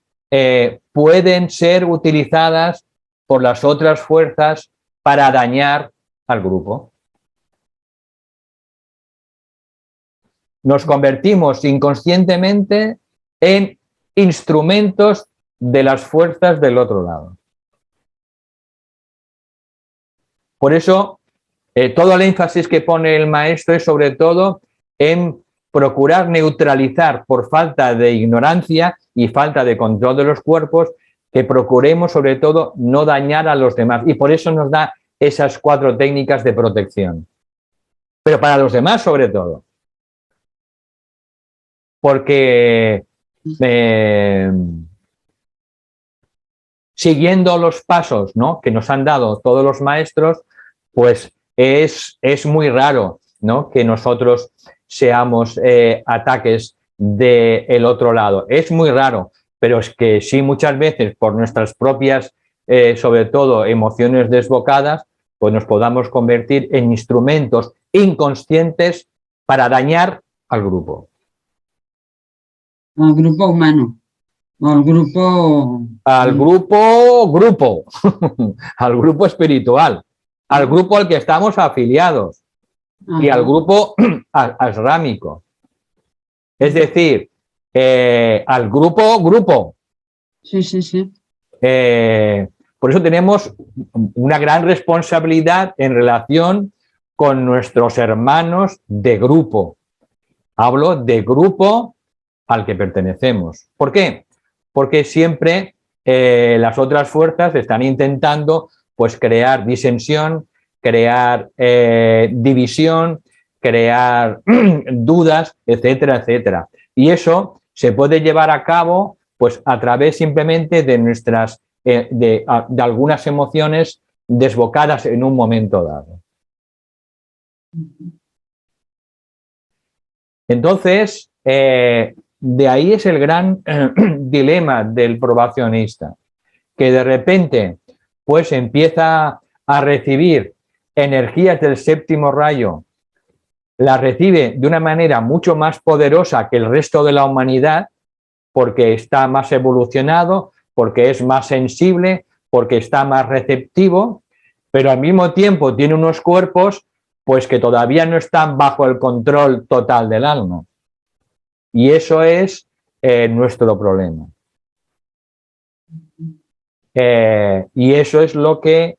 pueden ser utilizadas por las otras fuerzas para dañar al grupo. Nos convertimos inconscientemente en instrumentos de las fuerzas del otro lado. Por eso, todo el énfasis que pone el maestro es sobre todo en procurar neutralizar por falta de ignorancia y falta de control de los cuerpos, que procuremos sobre todo no dañar a los demás. Y por eso nos da esas 4 técnicas de protección. Pero para los demás sobre todo. Porque siguiendo los pasos, ¿no?, que nos han dado todos los maestros, pues es muy raro, ¿no?, que nosotros seamos ataques del otro lado. Es muy raro, pero es que sí, muchas veces por nuestras propias, sobre todo, emociones desbocadas, pues nos podamos convertir en instrumentos inconscientes para dañar al grupo. Al grupo humano. O al grupo... Al grupo, al grupo espiritual, al grupo al que estamos afiliados y al grupo ashrámico. Es decir, al grupo. Sí, sí, sí. Por eso tenemos una gran responsabilidad en relación con nuestros hermanos de grupo. Hablo de grupo al que pertenecemos. ¿Por qué? Porque siempre las otras fuerzas están intentando pues crear disensión, crear división, crear dudas, etcétera, etcétera. Y eso se puede llevar a cabo pues a través simplemente de nuestras de algunas emociones desbocadas en un momento dado. Entonces, de ahí es el gran dilema del probacionista, que de repente pues empieza a recibir energías del séptimo rayo las recibe de una manera mucho más poderosa que el resto de la humanidad, porque está más evolucionado, porque es más sensible, porque está más receptivo, pero al mismo tiempo tiene unos cuerpos pues que todavía no están bajo el control total del alma. Y eso es nuestro problema. Y eso es lo que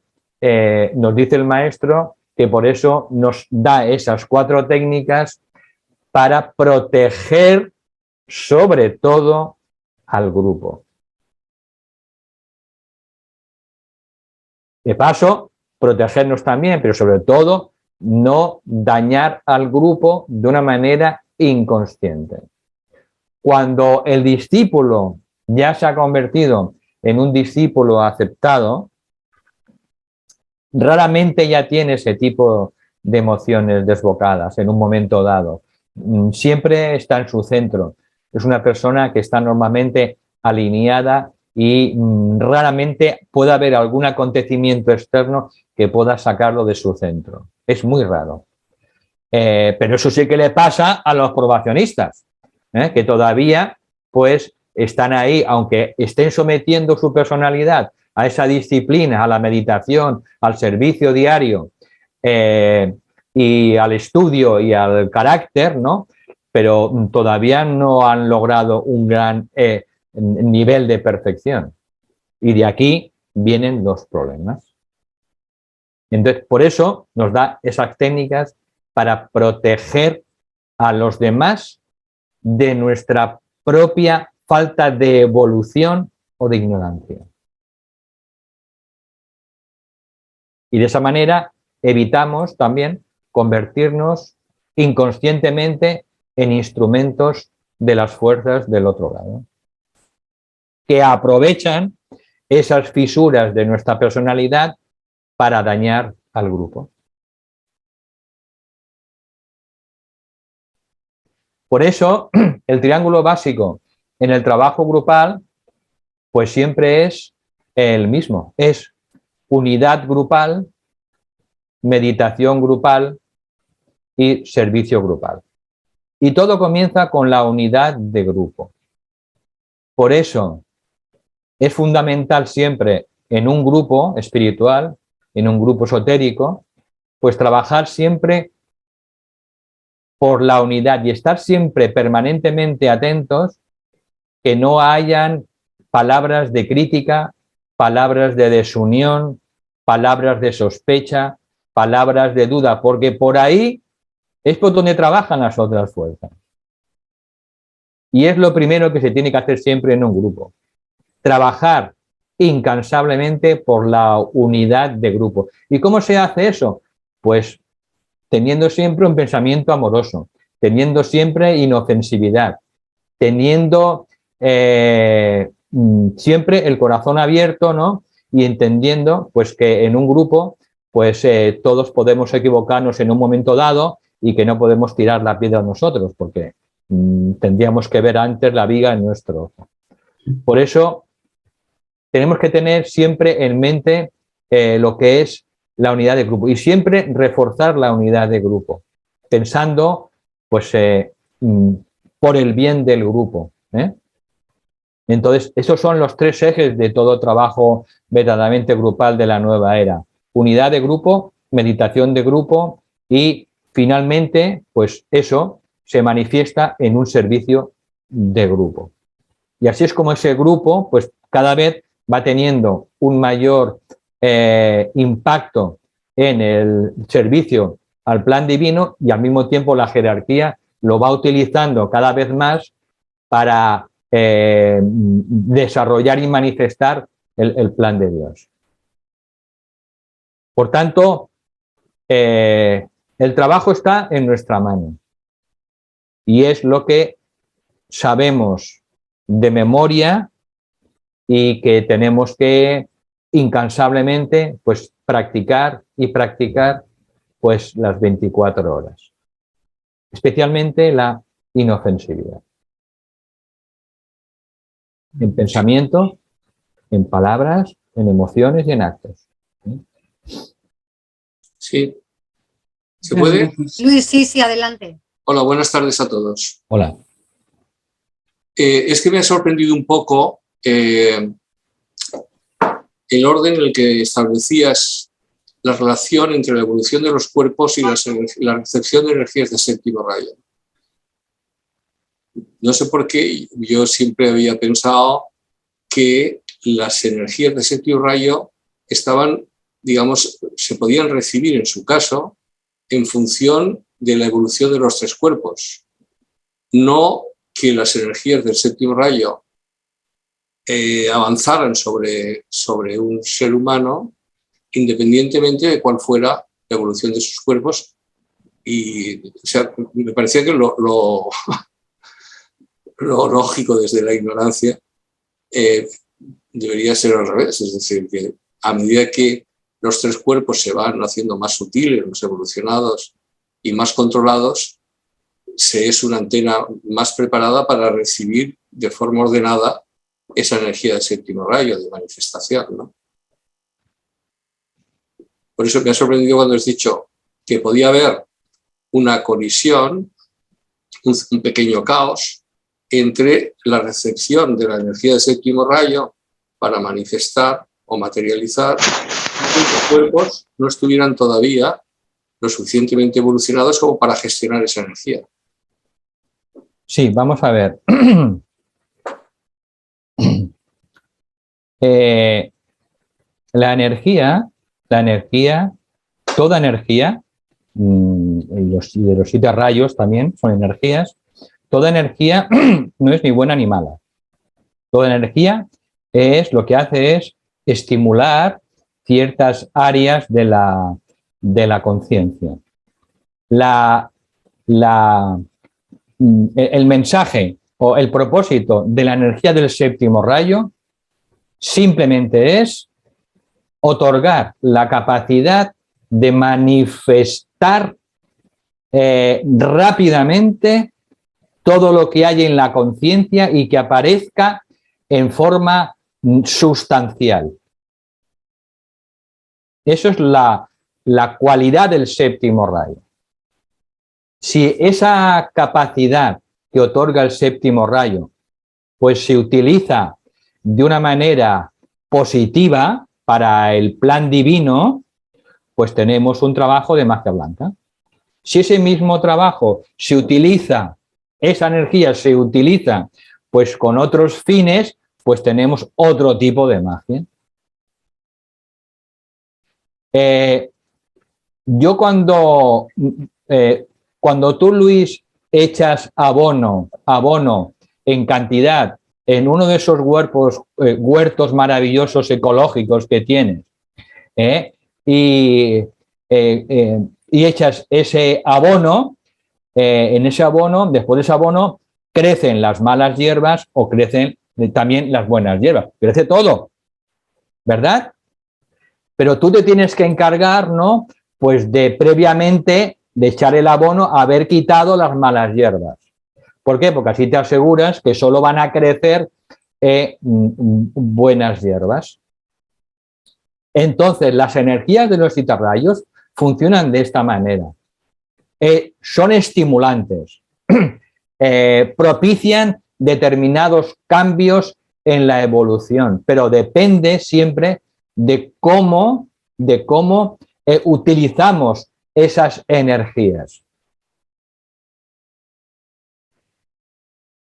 nos dice el maestro, que por eso nos da esas 4 técnicas para proteger sobre todo al grupo. De paso, protegernos también, pero sobre todo no dañar al grupo de una manera inconsciente. Cuando el discípulo ya se ha convertido en un discípulo aceptado, raramente ya tiene ese tipo de emociones desbocadas en un momento dado. Siempre está en su centro. Es una persona que está normalmente alineada y raramente puede haber algún acontecimiento externo que pueda sacarlo de su centro. Es muy raro. Pero eso sí que le pasa a los probacionistas, que todavía pues están ahí, aunque estén sometiendo su personalidad a esa disciplina, a la meditación, al servicio diario y al estudio y al carácter, ¿no? Pero todavía no han logrado un gran nivel de perfección. Y de aquí vienen los problemas. Entonces, por eso nos da esas técnicas para proteger a los demás de nuestra propia falta de evolución o de ignorancia. Y de esa manera evitamos también convertirnos inconscientemente en instrumentos de las fuerzas del otro lado, que aprovechan esas fisuras de nuestra personalidad para dañar al grupo. Por eso, el triángulo básico en el trabajo grupal, pues siempre es el mismo, es unidad grupal, meditación grupal y servicio grupal. Y todo comienza con la unidad de grupo. Por eso es fundamental siempre en un grupo espiritual, en un grupo esotérico, pues trabajar siempre por la unidad y estar siempre permanentemente atentos que no hayan palabras de crítica, palabras de desunión, palabras de sospecha, palabras de duda, porque por ahí es por donde trabajan las otras fuerzas. Y es lo primero que se tiene que hacer siempre en un grupo. Trabajar incansablemente por la unidad de grupo. ¿Y cómo se hace eso? Pues teniendo siempre un pensamiento amoroso, teniendo siempre inofensividad, teniendo siempre el corazón abierto, ¿no? Y entendiendo pues que en un grupo pues todos podemos equivocarnos en un momento dado y que no podemos tirar la piedra nosotros porque tendríamos que ver antes la viga en nuestro ojo. Por eso tenemos que tener siempre en mente lo que es la unidad de grupo y siempre reforzar la unidad de grupo, pensando pues por el bien del grupo. Entonces, esos son los 3 ejes de todo trabajo verdaderamente grupal de la nueva era. Unidad de grupo, meditación de grupo y finalmente, pues eso se manifiesta en un servicio de grupo. Y así es como ese grupo, pues cada vez va teniendo un mayor impacto en el servicio al plan divino y al mismo tiempo la jerarquía lo va utilizando cada vez más para desarrollar y manifestar el plan de Dios. Por tanto, el trabajo está en nuestra mano y es lo que sabemos de memoria y que tenemos que incansablemente pues practicar y practicar pues las 24 horas, especialmente la inofensividad. En pensamiento, en palabras, en emociones y en actos. Sí. ¿Se puede? Luis, sí, adelante. Hola, buenas tardes a todos. Hola. Es que me ha sorprendido un poco el orden en el que establecías la relación entre la evolución de los cuerpos y la recepción de energías de séptimo rayo. No sé por qué, yo siempre había pensado que las energías de séptimo rayo estaban, digamos, se podían recibir en su caso en función de la evolución de los tres cuerpos. No que las energías del séptimo rayo avanzaran sobre un ser humano independientemente de cuál fuera la evolución de sus cuerpos. Y, o sea, me parecía que lo lógico desde la ignorancia debería ser al revés, es decir, que a medida que los tres cuerpos se van haciendo más sutiles, más evolucionados y más controlados, se es una antena más preparada para recibir de forma ordenada esa energía del séptimo rayo de manifestación, ¿no? Por eso me ha sorprendido cuando has dicho que podía haber una colisión, un pequeño caos entre la recepción de la energía del séptimo rayo para manifestar o materializar, y los cuerpos no estuvieran todavía lo suficientemente evolucionados como para gestionar esa energía. Sí, vamos a ver. La energía, toda energía, y de los 7 rayos también son energías, toda energía no es ni buena ni mala. Toda energía lo que hace es estimular ciertas áreas de la conciencia. El mensaje o el propósito de la energía del séptimo rayo simplemente es otorgar la capacidad de manifestar rápidamente todo lo que hay en la conciencia y que aparezca en forma sustancial. Eso es la cualidad del séptimo rayo. Si esa capacidad que otorga el séptimo rayo pues se utiliza de una manera positiva para el plan divino, pues tenemos un trabajo de magia blanca. Si ese mismo trabajo se utiliza, esa energía se utiliza pues con otros fines, pues tenemos otro tipo de magia. Yo cuando tú, Luis, echas abono en cantidad en uno de esos huertos maravillosos ecológicos que tienes, y echas ese abono, en ese abono, después de ese abono, crecen las malas hierbas o crecen también las buenas hierbas. Crece todo, ¿verdad? Pero tú te tienes que encargar, ¿no? Pues de previamente de echar el abono, haber quitado las malas hierbas. ¿Por qué? Porque así te aseguras que solo van a crecer buenas hierbas. Entonces, las energías de los citarrayos funcionan de esta manera. Son estimulantes, propician determinados cambios en la evolución, pero depende siempre de cómo utilizamos esas energías.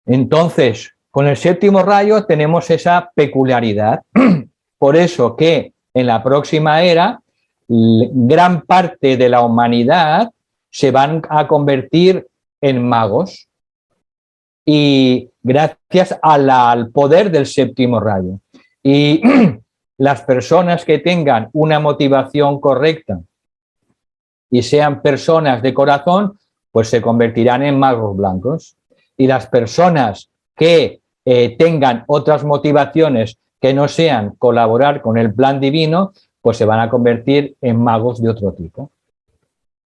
Entonces, con el séptimo rayo tenemos esa peculiaridad. Por eso que en la próxima era, gran parte de la humanidad se van a convertir en magos. Y gracias al poder del séptimo rayo. Y las personas que tengan una motivación correcta y sean personas de corazón, pues se convertirán en magos blancos. Y las personas que tengan otras motivaciones que no sean colaborar con el plan divino, pues se van a convertir en magos de otro tipo.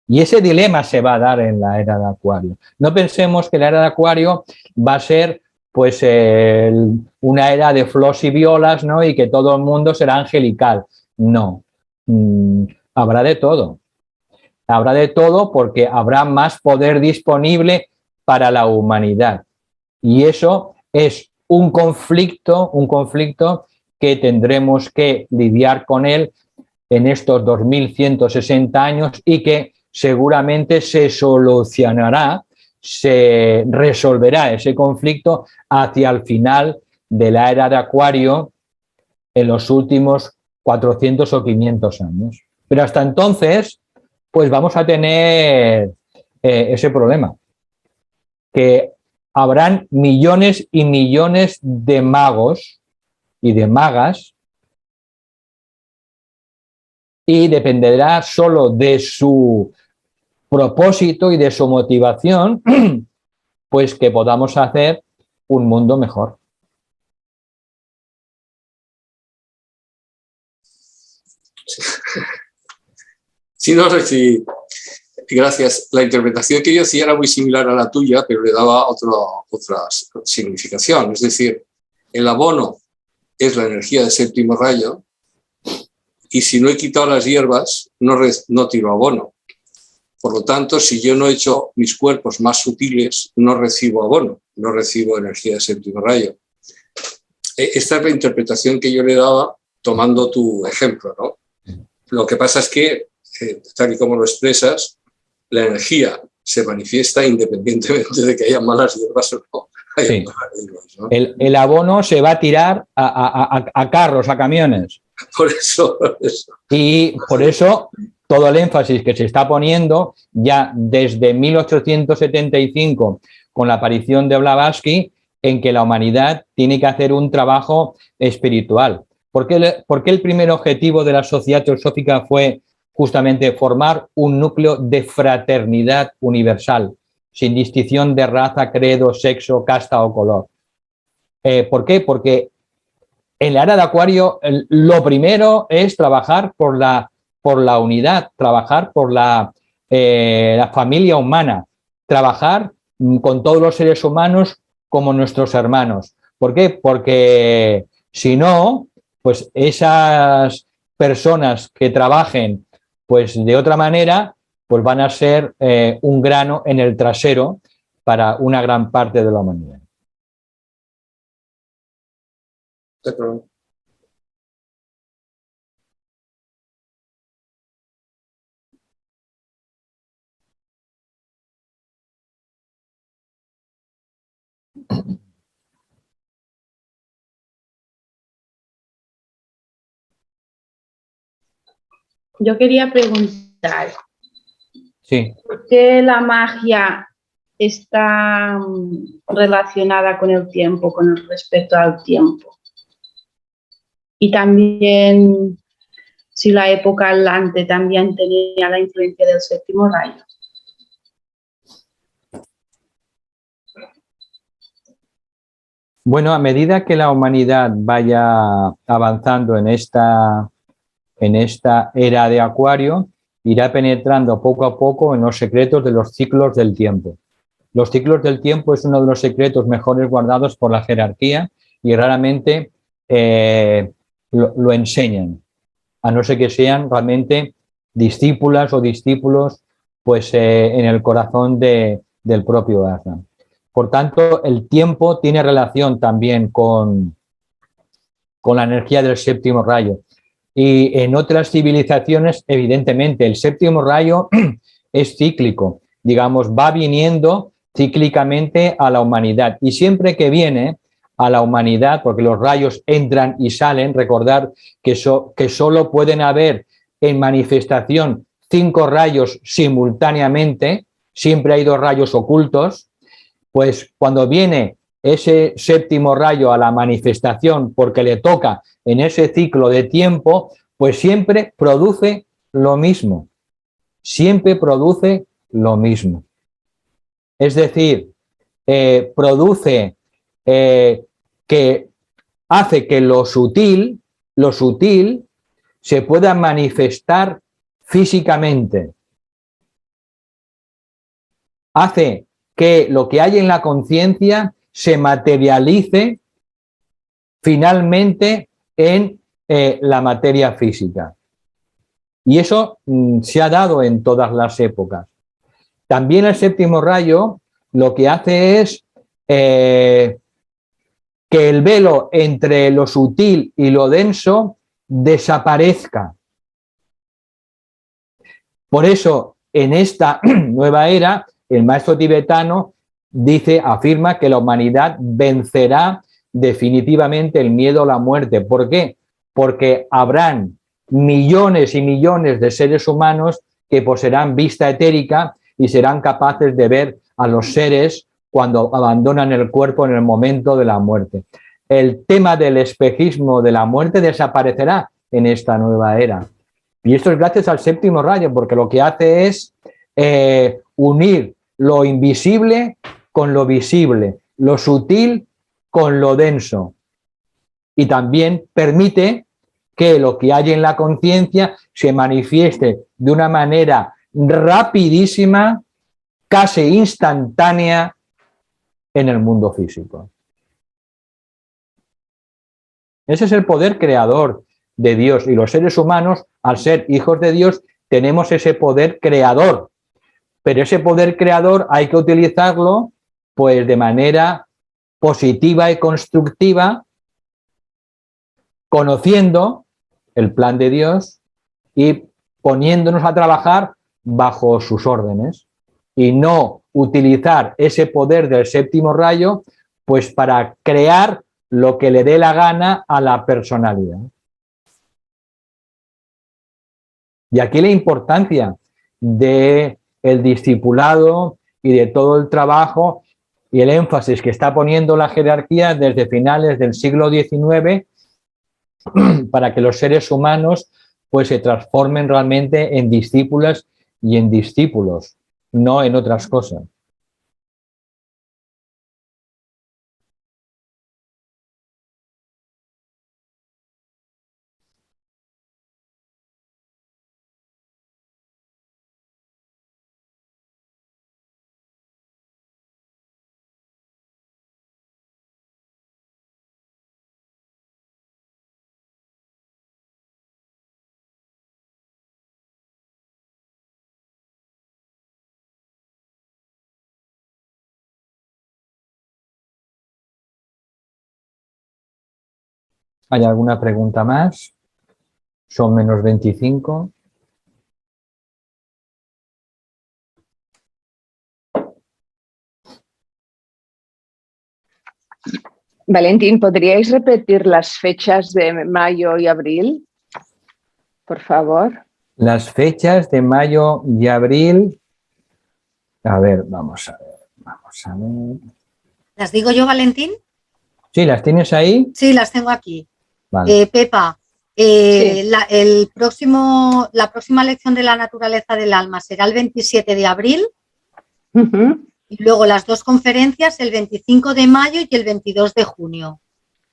Y ese dilema se va a dar en la era de Acuario. No pensemos que la era de Acuario va a ser pues una era de flores y violas, ¿no? Y que todo el mundo será angelical. No. Habrá de todo. Habrá de todo porque habrá más poder disponible para la humanidad. Y eso es un conflicto que tendremos que lidiar con él en estos 2160 años y que seguramente se solucionará, se resolverá ese conflicto hacia el final de la era de Acuario en los últimos 400 o 500 años. Pero hasta entonces, pues vamos a tener ese problema, que habrán millones y millones de magos y de magas y dependerá solo de su propósito y de su motivación, pues que podamos hacer un mundo mejor. Sí, no sé si... Gracias. La interpretación que yo hacía era muy similar a la tuya, pero le daba otra significación. Es decir, el abono es la energía del séptimo rayo y si no he quitado las hierbas, no tiro abono. Por lo tanto, si yo no he hecho mis cuerpos más sutiles, no recibo abono, no recibo energía del séptimo rayo. Esta es la interpretación que yo le daba tomando tu ejemplo, ¿no? Lo que pasa es que, tal y como lo expresas, la energía se manifiesta independientemente de que haya malas hierbas o no. Sí. Hierbas, ¿no? El abono se va a tirar a carros, a camiones. Por eso. Y por eso todo el énfasis que se está poniendo ya desde 1875 con la aparición de Blavatsky en que la humanidad tiene que hacer un trabajo espiritual. ¿Por qué el primer objetivo de la Sociedad Teosófica fue justamente formar un núcleo de fraternidad universal, sin distinción de raza, credo, sexo, casta o color? ¿Por qué? Porque en la era de Acuario lo primero es trabajar por la unidad, trabajar por la familia humana, trabajar con todos los seres humanos como nuestros hermanos. ¿Por qué? Porque si no, pues esas personas que trabajen pues de otra manera, pues van a ser un grano en el trasero para una gran parte de la humanidad. Yo quería preguntar, sí. ¿por qué la magia está relacionada con el tiempo, con el respeto al tiempo? Y también si la época atlante también tenía la influencia del séptimo rayo. Bueno, a medida que la humanidad vaya avanzando en esta era de Acuario, irá penetrando poco a poco en los secretos de los ciclos del tiempo. Los ciclos del tiempo es uno de los secretos mejores guardados por la jerarquía y raramente lo enseñan, a no ser que sean realmente discípulas o discípulos pues, en el corazón del propio Aslan. Por tanto, el tiempo tiene relación también con la energía del séptimo rayo. Y en otras civilizaciones, evidentemente, el séptimo rayo es cíclico, digamos, va viniendo cíclicamente a la humanidad. Y siempre que viene a la humanidad, porque los rayos entran y salen, recordar que solo pueden haber en manifestación 5 rayos simultáneamente, siempre hay 2 rayos ocultos, pues cuando viene ese séptimo rayo a la manifestación porque le toca en ese ciclo de tiempo, pues siempre produce lo mismo. Siempre produce lo mismo. Es decir, produce que hace que lo sutil se pueda manifestar físicamente. Hace que lo que hay en la conciencia se materialice finalmente en la materia física. Y eso se ha dado en todas las épocas. También el séptimo rayo lo que hace es que el velo entre lo sutil y lo denso desaparezca. Por eso, en esta nueva era, el maestro tibetano afirma que la humanidad vencerá definitivamente el miedo a la muerte. ¿Por qué? Porque habrán millones y millones de seres humanos que poseerán vista etérica y serán capaces de ver a los seres cuando abandonan el cuerpo en el momento de la muerte. El tema del espejismo de la muerte desaparecerá en esta nueva era. Y esto es gracias al séptimo rayo, porque lo que hace es unir lo invisible con lo visible, lo sutil con lo denso. Y también permite que lo que hay en la conciencia se manifieste de una manera rapidísima, casi instantánea, en el mundo físico. Ese es el poder creador de Dios, y los seres humanos, al ser hijos de Dios, tenemos ese poder creador. Pero ese poder creador hay que utilizarlo pues de manera positiva y constructiva, conociendo el plan de Dios y poniéndonos a trabajar bajo sus órdenes, y no utilizar ese poder del séptimo rayo pues para crear lo que le dé la gana a la personalidad. Y aquí la importancia del discipulado y de todo el trabajo y el énfasis que está poniendo la jerarquía desde finales del siglo XIX para que los seres humanos pues se transformen realmente en discípulas y en discípulos, no en otras cosas. ¿Hay alguna pregunta más? Son menos 25. Valentín, ¿podríais repetir las fechas de mayo y abril? Por favor. Las fechas de mayo y abril. A ver, vamos a ver. ¿Las digo yo, Valentín? ¿Sí, las tienes ahí? Sí, las tengo aquí. Vale. Pepa, Sí. la próxima lección de la naturaleza del alma será el 27 de abril. Y luego las dos conferencias el 25 de mayo y el 22 de junio.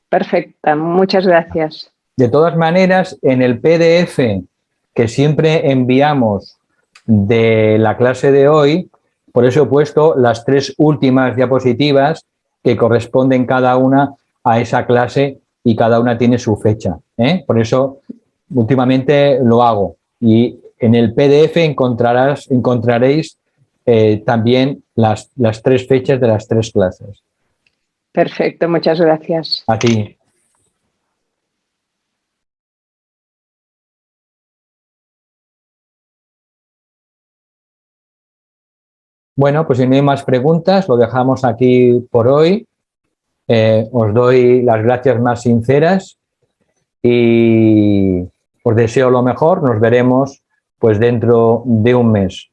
Perfecto, muchas gracias. De todas maneras, en el PDF que siempre enviamos de la clase de hoy, por eso he puesto las 3 últimas diapositivas que corresponden cada una a esa clase y cada una tiene su fecha, ¿eh? Por eso últimamente lo hago. Y en el PDF encontraréis también las 3 fechas de las 3 clases. Perfecto, muchas gracias. A ti. Bueno, pues si no hay más preguntas, lo dejamos aquí por hoy. Os doy las gracias más sinceras y os deseo lo mejor. Nos veremos pues dentro de un mes.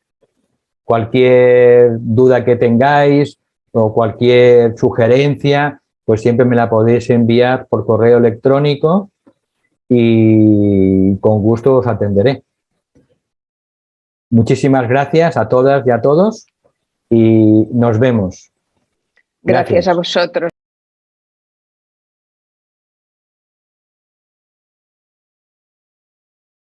Cualquier duda que tengáis o cualquier sugerencia, pues siempre me la podéis enviar por correo electrónico y con gusto os atenderé. Muchísimas gracias a todas y a todos y nos vemos. Gracias a vosotros.